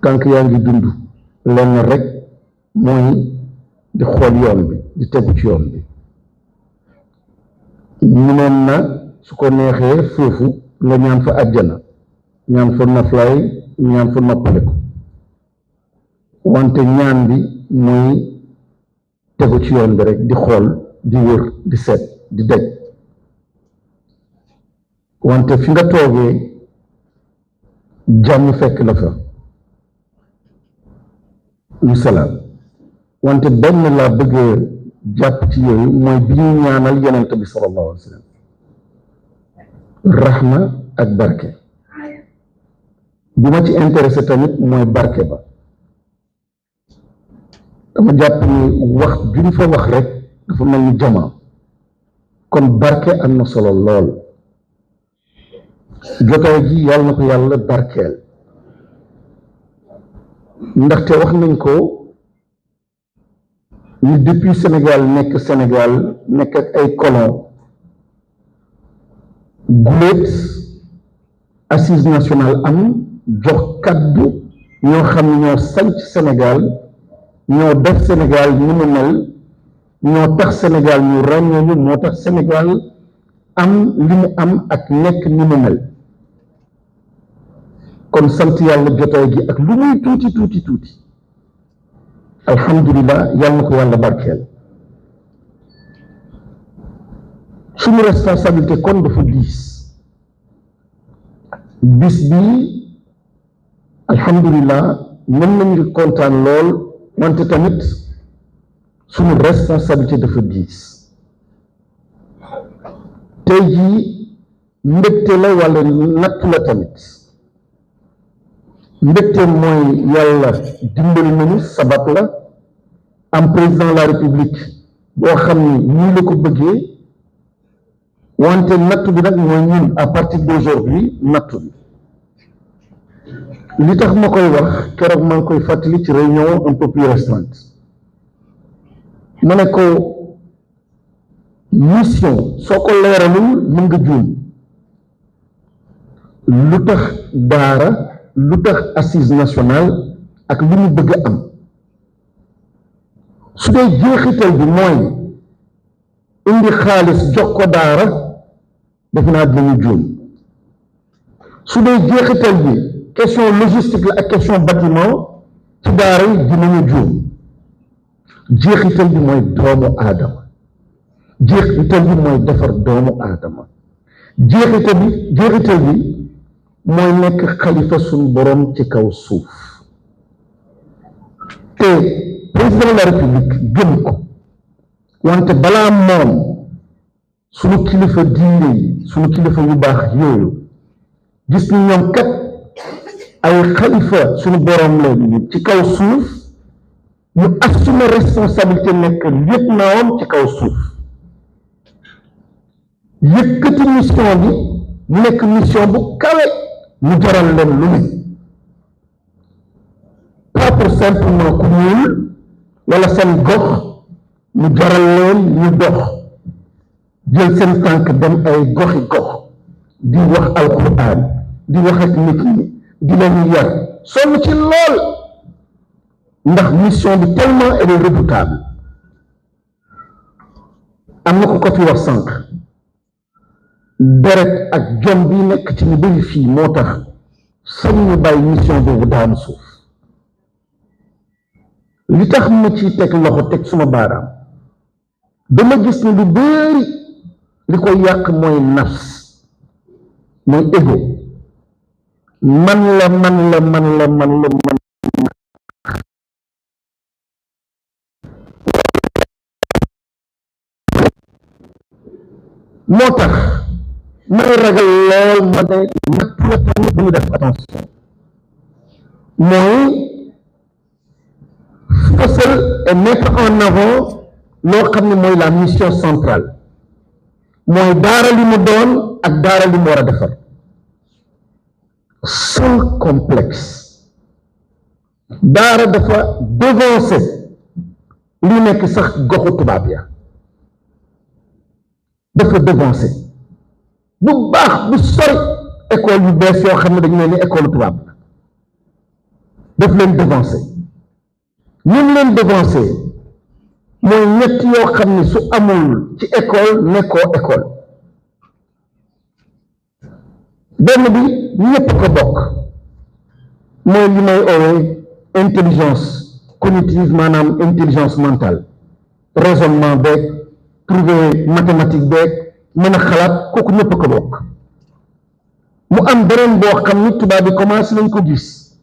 tànk yaa ngi dund lenn rek mooy di xool yoon bi di tegu ci yoon bi ñu neen na su ko neexee foofu nga ñaan fa àjjana ñaan fa naflaay ñaan fa noppaleku wante ñaan bi mooy tegu ci yoon bi rek di xool di wër di seet di daj wante fi nga toogee jàmm fekk la fa ñu salaam wante benn laa bëgg jàpp ci yooyu mooy bi ñu ñaanal yonent bi sallallahu alayhi wa sallam rahma ak barke bi ma ci intéressé tamit mooy barke ba dama jàpp ni wax juñ fa wax rek dafa mel ni jama kon barke am na solo lool jotaay ji yàlla na ko yàlla barkeel ndaxte wax nañ ko ni depuis Sénégal nekk ak ay colon guléet assise nationale am jox kaddu ñoo xam ne ñoo sanc Sénégal ñoo def Sénégal ni mu mel ñoo tax Sénégal ñu ràññeeñu moo tax Sénégal am li mu am ak nekk ni mu mel kon sant yàlla jotaay gi ak lu muy tuuti alhamdulillah yàlla na ko yàlla barkeel suñu responsabilité kon dafa diis bis bi alhamdulillah mën nañu kontaan lool wante tamit suñu responsabilité dafa diis tey jii mbégte la wala nattu la tamit mbégte mooy yàlla dimbali nañu sabab la am président de la république boo xam ni nii la ko bëggee wante nattu bi nag mooy ñun à partir d'aujourd'hui nattu bi li tax ma koy wax keroog maa ngi koy fàttali ci réunion un peu plus restreinte ma ne ko mission soo ko leeralul mën nga juum lu tax daara lu tax assise nationale ak lu ñu bëgg a am su dee jeexital bi mooy indi xaalis jox ko daara def naa dinañu juum su dee jeexital bi question logistique la ak question bâtiment ci daara yi dinañu juum jeexital bi mooy doomu aadama jeexital bi mooy defar doomu aadama jeexital bi mooy nekk xalifa suñu borom ci kaw suuf te président de la république gëm ko wante balaa moom suñu kilifa diine yi suñu kilifa yu baax yooyu gis ni ñoom kat ay xalifa suñu borom la ci kaw suuf ñu assumer responsabilité nekk lieutenant ci kaw suuf yëkkati mission bi mu nekk mission bu kawe mu jaral leen lu ne pas pour simplement ku ñuul wala seen gox mu jaral leen ñu dox jël seen tànk dem ay goxi gox di wax alquran di wax ak nit ñi di leen yar sonn ci lool ndax mission bi tellement elle est redoutable am na ko fi wax sànq deret ak jom bi nekk ci ñu bëri fii moo tax sañ ñu bàyyi mission boobu daanu suuf li tax ma ci teg loxo teg suma baaraam dama gis ni lu bëri li ko yàq mooy nafs mooy ego man moo tax may ragal lool ma ne natt la tamit bu ñu def attention mooy fësal et mettre en avant loo xam ne mooy la mission centrale mooy daara li mu doon ak daara li mu war a defar sans complexe daara dafa devancer li nekk sax goxu tubaab ya dafa devancer bu baax bu sori école yu bees yoo xam ne dañu ne ni école tubaab la daf leen devancer ñun leen devancer mooy ñett yoo xam ne su amul ci école nekkoo école benn bi ñëpp ko bokk mooy li may oowee intelligence cognitive maanaam intelligence mentale raisonnement beeg trouver mathématique beeg mën a xalaat kooku ñëpp ko bokk mu am beneen boo xam ni tubaab bi commencé nañ ko gis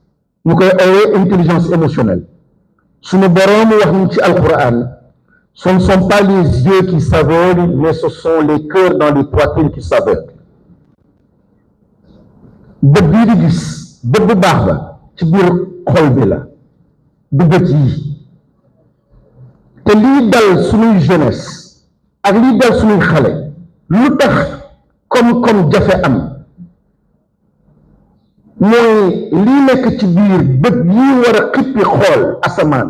ñu koy oowee intelligence émotionnelle suñu boroom wax ñu ci alquran ce ne sont pas les yeux qui s'aveuglent mais ce sont les cœurs dans les poitrines qui s'aveuglent bët bii di gis bët bu baax ba ci biir xol bi la du bët yi te lii dal suñuy jeunesse ak lii dal suñuy xale lu tax comme jafe am mooy lii nekk ci biir bët yi war a xippi xool asamaan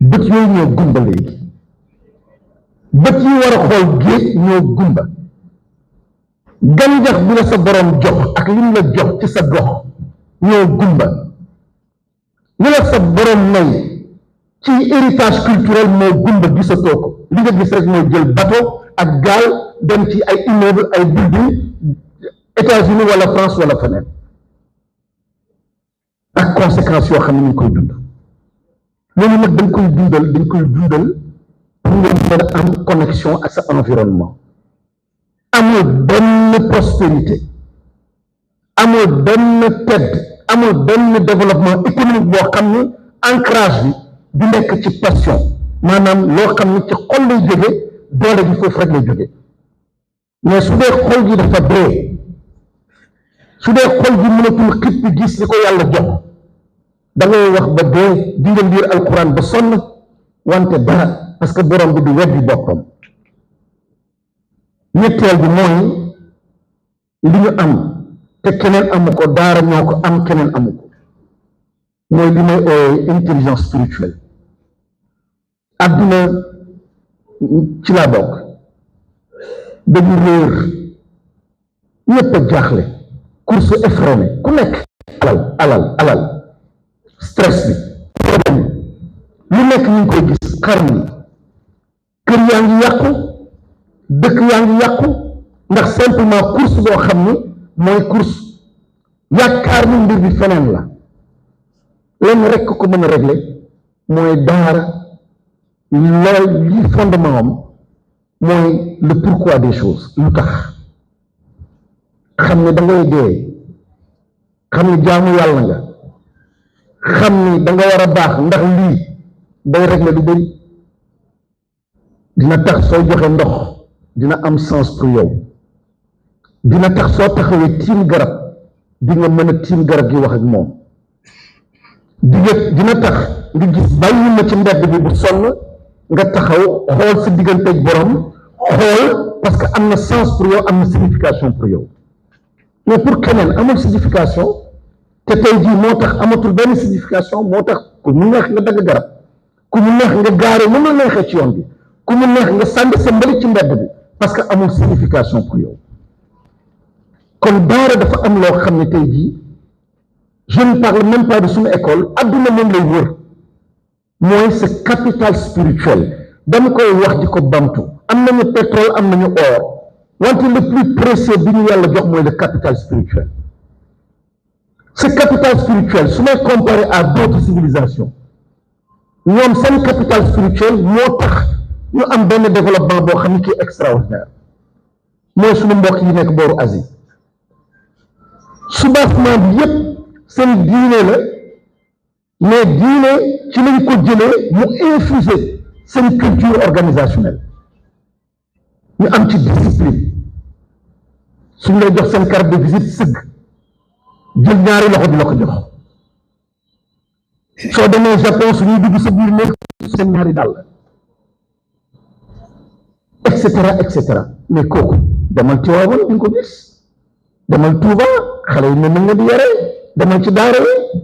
bët yooyu ñoo gumba léegi bët yi war a xool géej ñoo gumba gàncax bi la sa borom jox ak li mu la jox ci sa gox ñoo gumba li la sa borom may ci héritage culturel moo gumba gisatoo ko li nga gis rek mooy jël bateau ak gaal dem ci ay immeuble ay building États-Unis wala France wala feneen ak conséquences yoo xam ne ñu koy dund loolu nag dañ koy dundal pour nga mën a am connexion ak sa environnement amul benn prospérité amul benn tedd amul benn développement économique boo xam ne ancrage bi du nekk ci passion maanaam loo xam ne ci xol lay jóge doole bi foofu rek lay jóge mais su dee xol gi dafa dee su dee xol gi mënatul xippi gis li ko yàlla jox da ngay wax ba dee di nga liir alquran ba sonn wante dara parce que borom bi du weddi boppam ñetteel bi mooy li ñu am te keneen amu ko daara ñoo ko am keneen amu ko mooy li may ooyee intelligence spirituelle adduna ci laa bokk dañu réer ñëpp a jaaxle course effrénée ku nekk alal stress bi problème lu nekk ñu ngi koy gis xar mi kër yaa ngi yàqu dëkk yaa ngi yàqu ndax simplement course boo xam ni mooy course yaakaar ni mbir bi feneen la lenn rek ko mën a régler mooy daara lool li fondement am mooy le pourquoi des choses lu tax xam ne da ngay dee xam ne jaamu yàlla nga xam ni da nga war a baax ndax lii day régler lu bëri dina tax soo joxe ndox dina am sens pour yow dina tax soo taxawee tiim garab di nga mën a tiim garab gi wax ak moom dina tax nga gis bàyyi ma ci mbedd bi bu sonn nga taxaw xool sa digganteeg borom xool parce que am na sens pour yow am na signification pour yow mais pour keneen amul signification te tey jii moo tax amatul benn signification moo tax ku mu neex nga dagg garab ku mu neex nga gaare nu mu neexee ci yoon bi ku mu neex nga sànni sa mbalit ci mbedd bi parce que amul signification pour yow kon daara dafa am loo xam ne tey jii je ne parle même pas de suñu école adduna moom lay wër mooy ce capital spirituel dama koy wax di ko bamtu am nañu pétrole am nañu or wante le plus précieux bi ñu yàlla jox mooy le capital spirituel ce capital spirituel su may comparé à d'autres civilisations ñoom seen capital spirituel moo tax ñu am benn développement boo xam ne kii extraordinaire mooy suñu mbokk yi nekk booru Asie soubassement bi yépp seen diine la mais diine ci lañ ko jëlee mu infuser seen culture organisationnelle ñu am ci discipline suñ lay jox seen carte de visite sëgg jël ñaari loxo di la ko jox soo demee Japon suñuy dugg sa biir nekk seen ñaari dàll et cetera mais kooku demal Tiwaawan di nga ko gis demal Touba xale yi mel nga di yare demal ci daara yi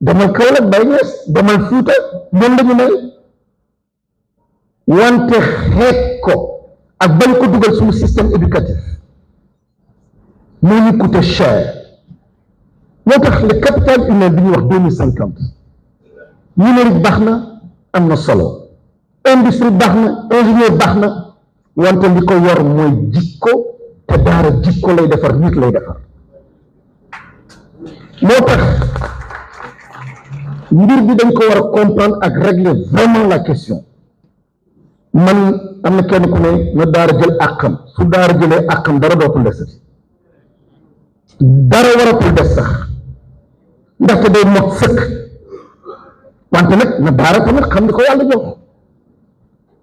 demal Kaolack Baye Niass demal Fuuta noonu la ñu mel wante xeet ko ak bañ ko dugal suñu système éducatif moo ñu coûté cher moo tax le capital humain bi ñuy wax 2050 numérique baax na am na solo industrie baax na ingénieur baax na wante li ko yor mooy jikko te daara jikko lay defar nit lay defar moo tax mbir bi dañ ko war a comprendre ak régler vraiment la question man am na kenn ku ne na daara jël àqam su daara jëlee àqam dara dootul desati dara waratul des sax ndaxte day mot sëkk wante nag na daara tamit xam ni ko yàlla jox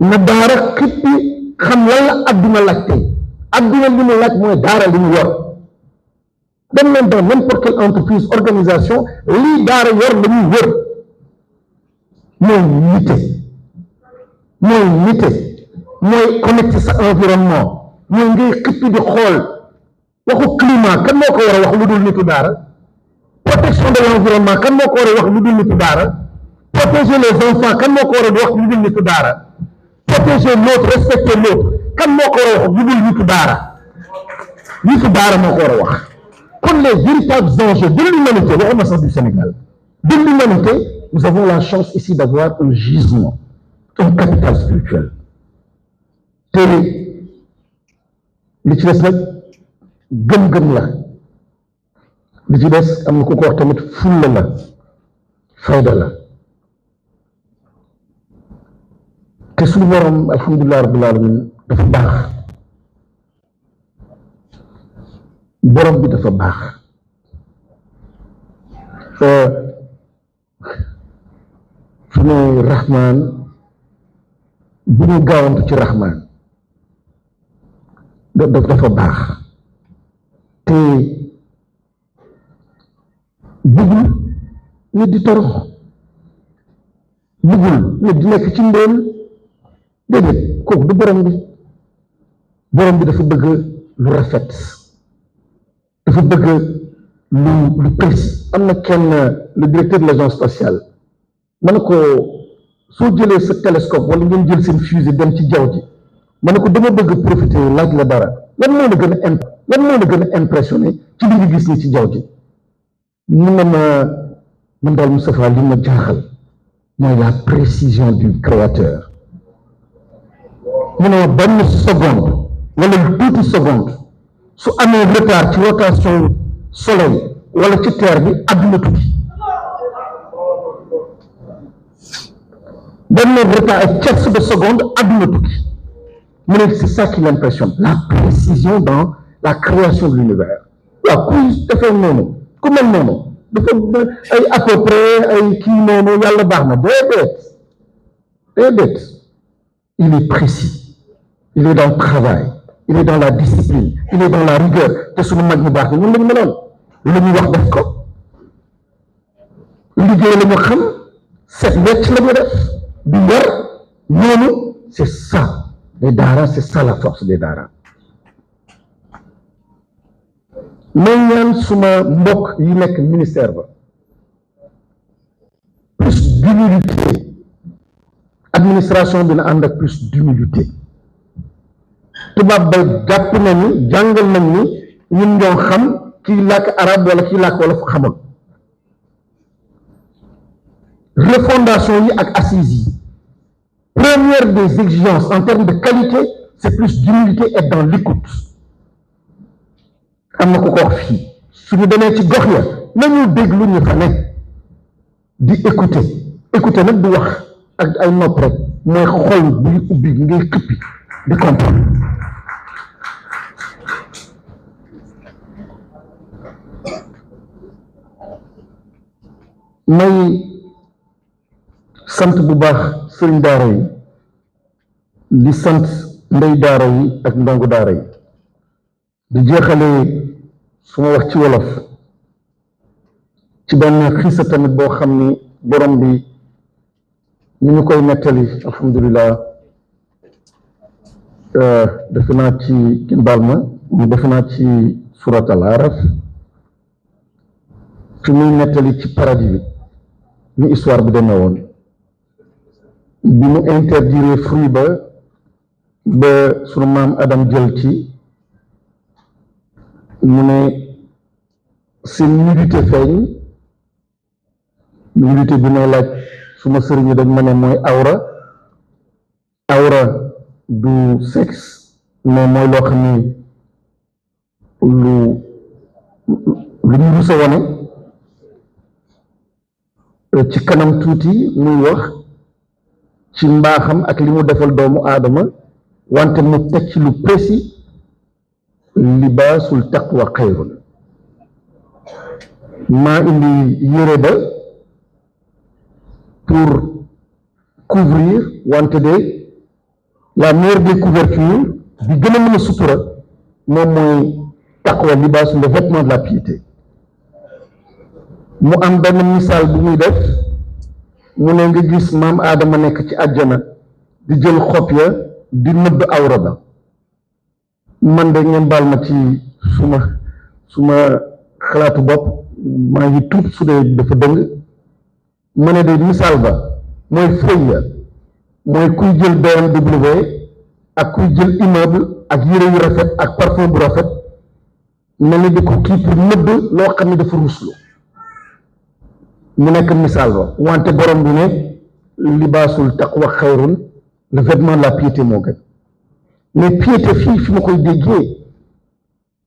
na daara xippi xam lan la adduna laaj tey adduna li mu laaj mooy daara li mu yor dem leen dans n'importe quelle entreprise organisation lii daara yor la ñuy wër mooy nite mooy connecté sa environnement mooy ngay xippi di xool waxu climat kan moo ko war a wax lu dul nitu daara protection de l'environnement kan moo ko war a wax lu dul nitu daara protéger les enfants kan moo ko war a wax lu dul nitu daara protéger l'autre respecter l'autre kan moo ko war a wax lu dul nitu daara moo ko war a wax kon les véritables enjeux de l'humanité waxuma sax du Sénégal de l'humanité nous avons la chance ici d'avoir un gisement un capital spirituel te li ci des nag gëm-gëm la li ci des am na ku ko wax tamit fulla la fayda la te suñu borom alhamdulilah rabbil alamin dafa baax borom bi dafa baax su ne Rahman bu ñu gaawantu ci Rahman dafa baax te bëggul nit di torox bëggul nit di nekk ci ndóol déedéet kooku du borom bi dafa bëgg lu rafet dafa bëgg lu précis. am na kenn le directeur de l'agence spatiale ma ne ko soo jëlee sa télescope wala ngeen jël seen fusée dem ci jaww ji ma ne ko dama bëgg profiter laaj la dara lan moo la gën a impressionné ci li nga gis ni ci jaww ji mu ne ma man daal Moustapha li ma jaaxal mooy la précision du créateur mu ne ma benn seconde wala tuuti seconde su amee retard ci rotation soleil wala ci terre bi àdduna tukki benn retard ak tierce de seconde àdduna tukki mu ne c'est ça qui l'impressionne, la précision dans la création de l'univers. waaw kuy defee noonu ku mel noonu dafa ay à peu près ay kii noonu yàlla baax na déedéet il est précis, il est dans le travail, il est dans la discipline, il est dans la rigueur te suñu mag ñu baax ñun lañu meloon lu ñu wax def ko liggéey la ñu xam set wecc la ñu def du yar noonu. C'est ça les daara, c'est ça la force des daara. may ñaan suma mbokk yi nekk ministère ba plus d'humilité, administration bi na ànd ak plus d'humilité. tubaab bay jàpp nañu jàngal nañ ni ñun ñoo xam kii làkk arabe wala kii làkk wala fu xamul. Refondation yi ak assises yi première des exigences en termes de qualité c'est plus d'humilité et dans l'écoute. am na ko ko wax fii suñu demee ci gox ya nañu déglu ñu fa ne di écouter nag du wax ak ay nopp rek mooy xol buy ubbi ngay xippi di comprendre. may sant bu baax sëriñ daara yi di sant ndey daara yi ak ndongo daara yi di jeexale suma wax ci wolof ci benn xiisa tamit boo xam ni borom bi ñu ñu koy nettali alhamdulilah defe naa ci kin baal ma mu defe naa ci surat al araf fi muy nettali ci paradis bi ni histoire bi demee woon bi mu interdire fruit ba sunu maam Adam jël ci mu ne seen nudité feeñ nudité bi may laaj suma sëriñ yi dañ ma ne mooy awra du sexe mais mooy loo xam ne lu ñu rusa wone ci kanam tuuti muy wax ci mbaaxam ak li mu defal doomu aadama wante mu teg ci lu précis libaasul taqwa xayrun maa indi yére ba pour couvrir wante de la meilleure des couvertures bi gën a mën a sutura moom mooy taqwa libaasul le vêtement de la piété. mu am benn misaal bu muy def mu ne nga gis maam aadama nekk ci àjjana di jël xob ya di nëbb awra ba man de ngeen baal ma ci suma xalaatu bopp maa ngi tuut su dee dafa dëng ma ne de misaal ba mooy feuille ya mooy kuy jël BMW ak kuy jël immeuble ak yére yu rafet ak parfum bu rafet mel ni di ko kii pour nëbb loo xam ne dafa ruslu mu nekk misaal ba wante borom bi ne libaasul taqwa xayrun le vêtement de la piété moo gën mais piété fii fi ma koy déggee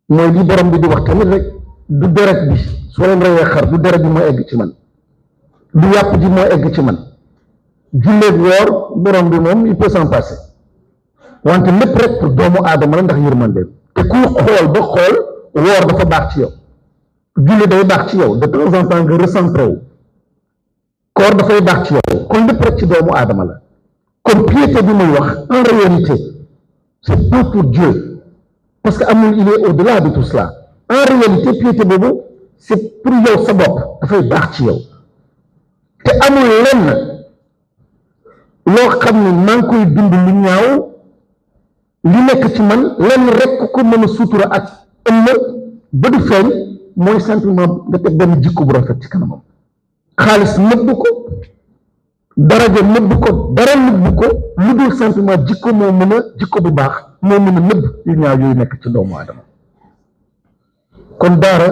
mooy li borom bi di wax tamit rek du deret bi soo leen reyee xar du deret bi mooy egg ci man du yàpp ji mooy egg ci man julleeg woor borom bi moom il peut s'en passer wante lépp rek pour doomu aadama la ndax yërmandeem te kuy xool ba xool woor dafa baax ci yow julli day baax ci yow de temps en temps nga recentré wu koor dafay baax ci yow kon lépp rek ci doomu aadama la kon piété bi muy wax en réalité c'est pas pour Dieu parce que amul il est au-delà de tout cela en réalité piété boobu c'est pour yow sa bopp dafay baax ci yow te amul lenn loo xam ne maa ngi koy dund lu ñaaw li nekk ci man lenn rek ko mën a sutura ak ëllëg ba du feeñ mooy simplement nga teg benn jikko bu rafet ci kanamam xaalis nëbb ko daraja nëbb ko dara nëbb ko lu dul simplement jikko moo mën a jikko bu baax moo mën a nëbb yu ñaaw yooyu nekk ci doomu aadama kon daara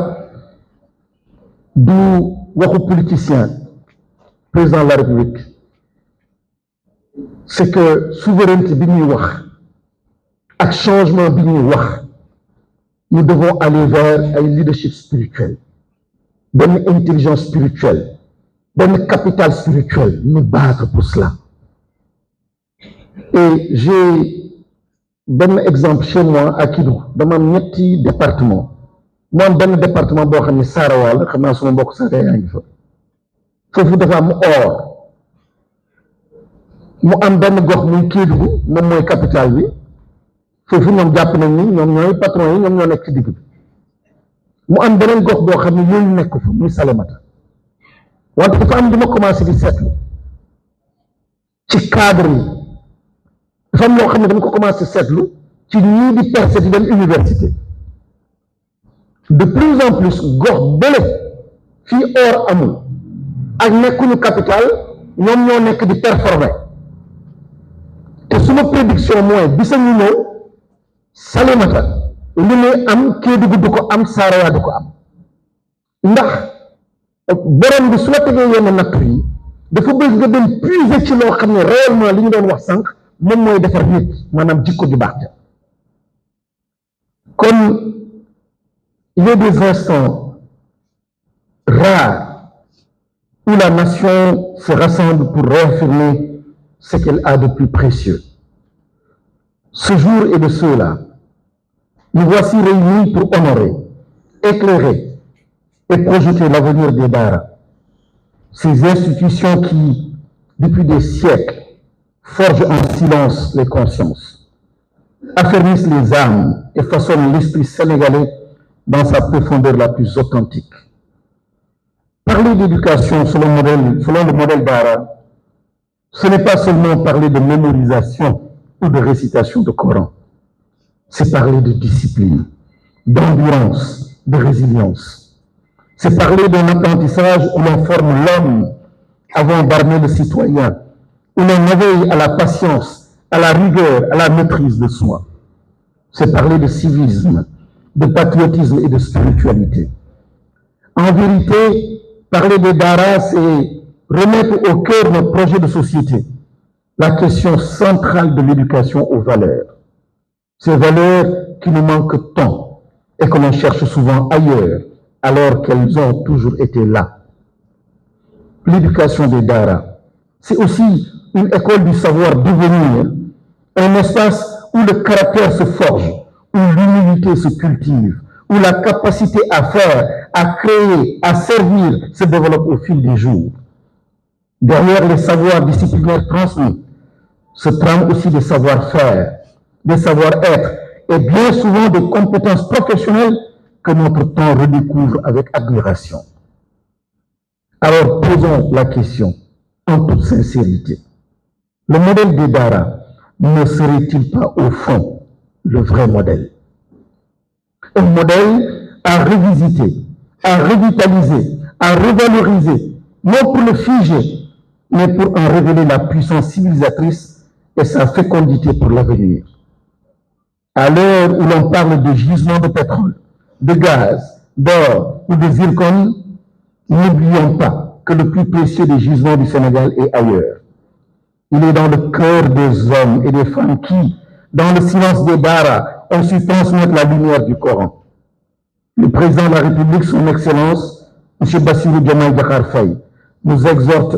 du waxu politicien président de la République c'est que souveraineté bi ñuy wax ak changement bi ñuy wax nous devons aller vers un leadership spirituel benn intelligence spirituelle benn capital spirituel nous battre pour cela et j'ai benn exemple chez moi à Kidou dama am ñetti département mu am benn département boo xam ne Saarawa la xam naa suma mbokk Saara yaa ngi fa foofu dafa am or mu am benn gox muy Kédougou moom mooy capital bi foofu ñoom jàpp nañ ni ñoom ñooy patron yi ñoom ñoo nekk ci digg bi mu am beneen gox boo xam ne yooyu nekk fa muy Salémata wante dafa am lu ma commencé di seetlu ci cadre yi dafa am loo xam ne dama ko commencé seetlu ci ñii di percé di dem université de plus en plus gox bële fii or amul ak nekkuñu capital ñoom ñoo nekk di performer te suma prédiction mooy bisa ñu ñëw Salémata li muy am Kédougou du ko am Saarawa du ko am ndax borom bi su la tegee yenn natt yi dafa bëgg nga dem puiser ci loo xam ne réellement li ñu doon wax sànq moom mooy defar nit maanaam jikko ju baax ja kon il y a des instants rares où la nation se rassemble pour réaffirmer ce qu'elle a de plus précieux. Ce jour est de ceux-là. Nous voici réunis pour honorer, éclairer et projeter l'avenir des Daara, ces institutions qui, depuis des siècles, forgent en silence les consciences, affermissent les âmes et façonnent l'esprit sénégalais dans sa profondeur la plus authentique. Parler d'éducation selon le modèle Daara, ce n'est pas seulement parler de mémorisation ou de récitation de Coran, c'est parler de discipline, d'endurance, de résilience. C'est parler d'un apprentissage où l'on forme l'homme avant d'armer le citoyen, où l'on éveille à la patience, à la rigueur, à la maîtrise de soi. C'est parler de civisme, de patriotisme et de spiritualité. En vérité, parler de Daara, c'est remettre au cœur de notre projet de société la question centrale de l'éducation aux valeurs. Ces valeurs qui nous manquent tant et que l'on cherche souvent ailleurs, alors qu'elles ont toujours été là. L'éducation des Daara, c'est aussi une école du savoir devenir, un espace où le caractère se forge, où l'humilité se cultive, où la capacité à faire, à créer, à servir se développe au fil des jours. Derrière les savoirs disciplinaires transmis se trament aussi des savoir-faire, des savoir-être et bien souvent des compétences professionnelles que notre temps redécouvre avec admiration. Alors posons la question en toute sincérité. Le modèle des Daara ne serait-il pas au fond le vrai modèle? Un modèle à revisiter, à revitaliser, à revaloriser, non pour le figer, mais pour en révéler la puissance civilisatrice et sa fécondité pour l'avenir. À l'heure où l'on parle de gisements de pétrole, de gaz, d'or ou de zircon, n'oublions pas que le plus précieux des gisements du Sénégal est ailleurs. Il est dans le cœur des hommes et des femmes qui, dans le silence des Daara, ont su transmettre la lumière du Coran. Le président de la République, son Excellence, M. Bassirou Diomaye Diakhar Faye, nous exhorte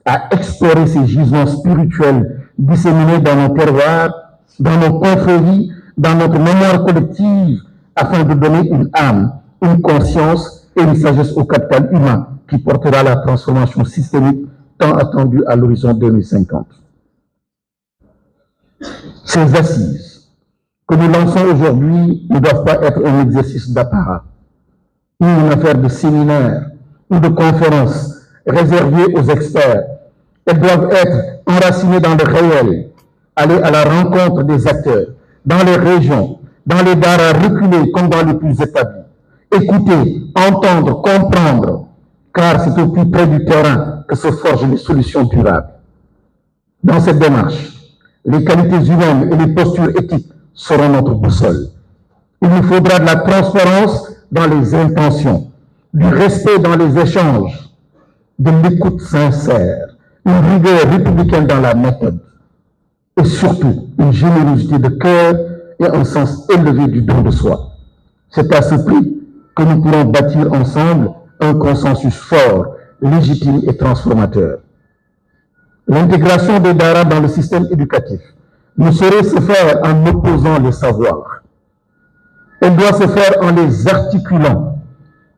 à explorer ces gisements spirituels disséminés dans nos terroirs, dans nos confréries, dans notre mémoire collective, afin de donner une âme, une conscience et une sagesse au capital humain qui portera la transformation systémique tant attendue à l'horizon 2050. Ces assises que nous lançons aujourd'hui ne doivent pas être un exercice d'apparat, ou une affaire de séminaire ou de conférence réservée aux experts. Elles doivent être enracinées dans le réel, aller à la rencontre des acteurs, dans les régions, dans les daras reculés comme dans les plus établis. Écouter, entendre, comprendre, car c'est au plus près du terrain que se forgent les solutions durables. Dans cette démarche, les qualités humaines et les postures éthiques seront notre boussole. Il nous faudra de la transparence dans les intentions, du respect dans les échanges, de l'écoute sincère, une rigueur républicaine dans la méthode, et surtout une générosité de cœur et un sens élevé du don de soi. C'est à ce prix que nous pourrons bâtir ensemble un consensus fort, légitime et transformateur. L'intégration des daras dans le système éducatif ne saurait se faire en opposant les savoirs. Elle doit se faire en les articulant.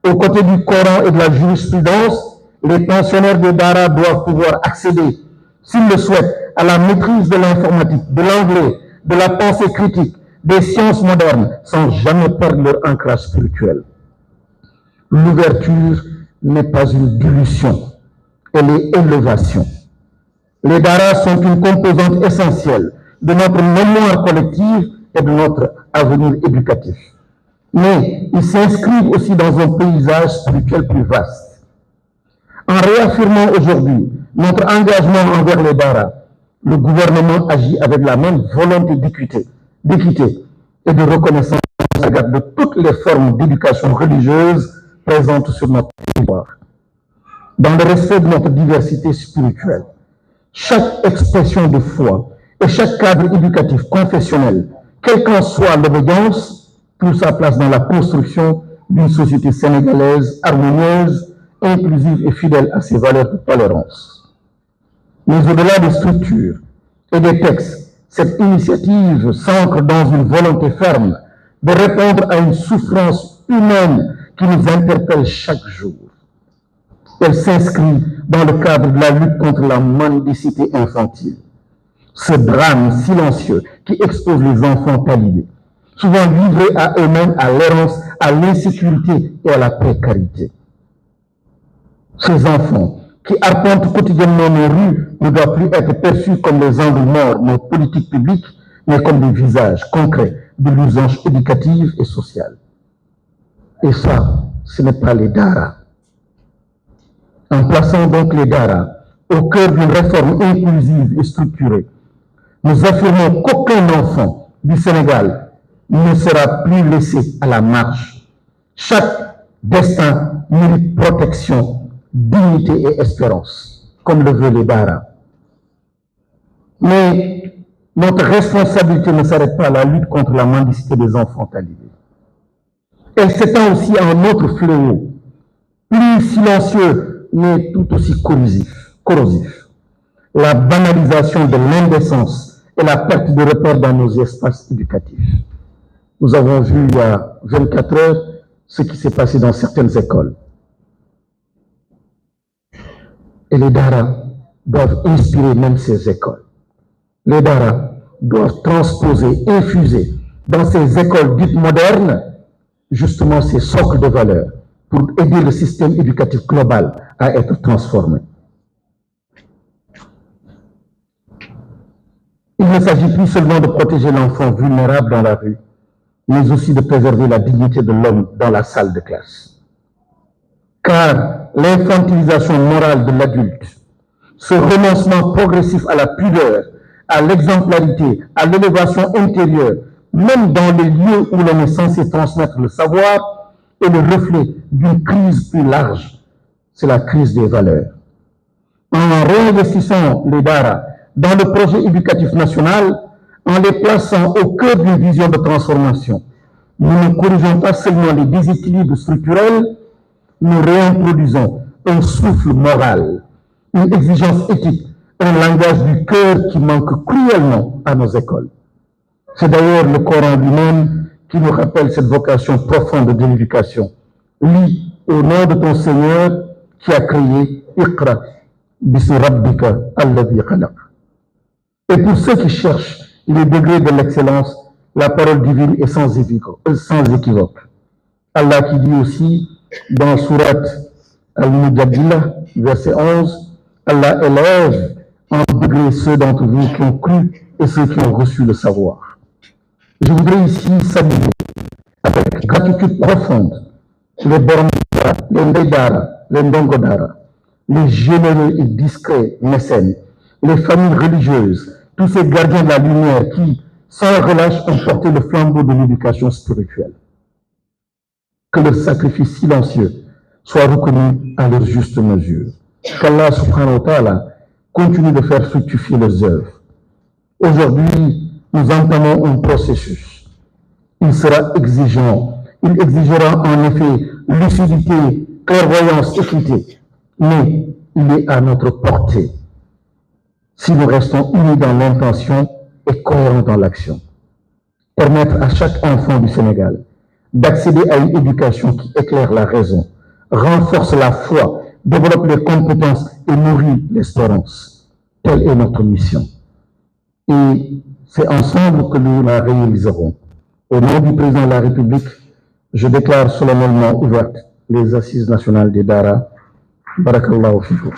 Aux côtés du Coran et de la jurisprudence, les pensionnaires des daras doivent pouvoir accéder, s'ils le souhaitent, à la maîtrise de l'informatique, de l'anglais, de la pensée critique, des sciences modernes, sans jamais perdre leur ancrage spirituel. L'ouverture n'est pas une dilution, elle est élévation. Les daras sont une composante essentielle de notre mémoire collective et de notre avenir éducatif. Mais ils s'inscrivent aussi dans un paysage spirituel plus vaste. En réaffirmant aujourd'hui notre engagement envers les daras, le gouvernement agit avec la même volonté d'équité et de reconnaissance à l'égard de toutes les formes d'éducation religieuse présentes sur notre territoire. Dans le respect de notre diversité spirituelle, chaque expression de foi et chaque cadre éducatif confessionnel, quelle qu'en soit l'obédience, trouve sa place dans la construction d'une société sénégalaise harmonieuse, inclusive et fidèle à ses valeurs de tolérance. Mais au-delà des structures et des textes, cette initiative s'ancre dans une volonté ferme de répondre à une souffrance humaine qui nous interpelle chaque jour. Elle s'inscrit dans le cadre de la lutte contre la mendicité infantile. Ce drame silencieux qui expose les enfants talibés, souvent livrés à eux-mêmes, à l'errance, à l'insécurité et à la précarité. Ces enfants qui arpentent quotidiennement nos rues ne doivent plus être perçus comme les angles morts de nos politiques publiques, mais comme des visages concrets de l'urgence éducative et sociale. Et ça, ce n'est pas les daras. En plaçant donc les daras au cœur d'une réforme inclusive et structurée, nous affirmons qu'aucun enfant du Sénégal ne sera plus laissé à la marge. Chaque destin mérite protection, dignité et espérance, comme le veulent les daras. Mais notre responsabilité ne s'arrête pas à la lutte contre la mendicité des enfants talibés. Elle s'étend aussi à un autre fléau, plus silencieux, mais tout aussi corrosif. La banalisation de l'indécence et la perte de repères dans nos espaces éducatifs. Nous avons vu il y a 24 heures ce qui s'est passé dans certaines écoles. Et les daras doivent inspirer même ces écoles. Les daras doivent transposer, infuser dans ces écoles dites modernes, justement ces socles de valeurs pour aider le système éducatif global à être transformé. Il ne s'agit plus seulement de protéger l'enfant vulnérable dans la rue, mais aussi de préserver la dignité de l'homme dans la salle de classe. Car l'infantilisation morale de l'adulte, ce renoncement progressif à la pudeur, à l'exemplarité, à l'élévation intérieure, même dans les lieux où l'on est censé transmettre le savoir, est le reflet d'une crise plus large. C'est la crise des valeurs. En réinvestissant les daras dans le projet éducatif national, en les plaçant au cœur d'une vision de transformation, nous ne corrigeons pas seulement les déséquilibres structurels, nous réintroduisons un souffle moral, une exigence éthique, un langage du cœur qui manque cruellement à nos écoles. C'est d'ailleurs le Coran lui-même qui nous rappelle cette vocation profonde de l'éducation. Lis au nom de ton Seigneur qui a créé Iqra bismi rabbika alladhi khalaq. Et pour ceux qui cherchent les degrés de l'excellence, la parole divine est sans équivoque. Allah qui dit aussi dans Surat Al-Mujadila, verset 11, Allah élève en degré ceux d'entre vous qui ont cru et ceux qui ont reçu le savoir. Je voudrais ici saluer avec gratitude profonde les Bormdara, les Ndedara, les Ndongodara, les généreux et discrets mécènes, les familles religieuses, tous ces gardiens de la lumière qui, sans relâche, ont porté le flambeau de l'éducation spirituelle. Que leur sacrifice silencieux soit reconnu à leur juste mesure. Qu'Allah subhanahu wa ta'ala continue de faire fructifier leurs œuvres. Aujourd'hui, nous entamons un processus. Il sera exigeant. Il exigera en effet lucidité, clairvoyance, équité. Mais il est à notre portée si nous restons unis dans l'intention et cohérents dans l'action. Permettre à chaque enfant du Sénégal d'accéder à une éducation qui éclaire la raison, renforce la foi, développe les compétences et nourrit l'espérance. Telle est notre mission. Et c'est ensemble que nous la réaliserons. Au nom du président de la République, je déclare solennellement ouvertes les assises nationales des Dara. Barakallahu fikum.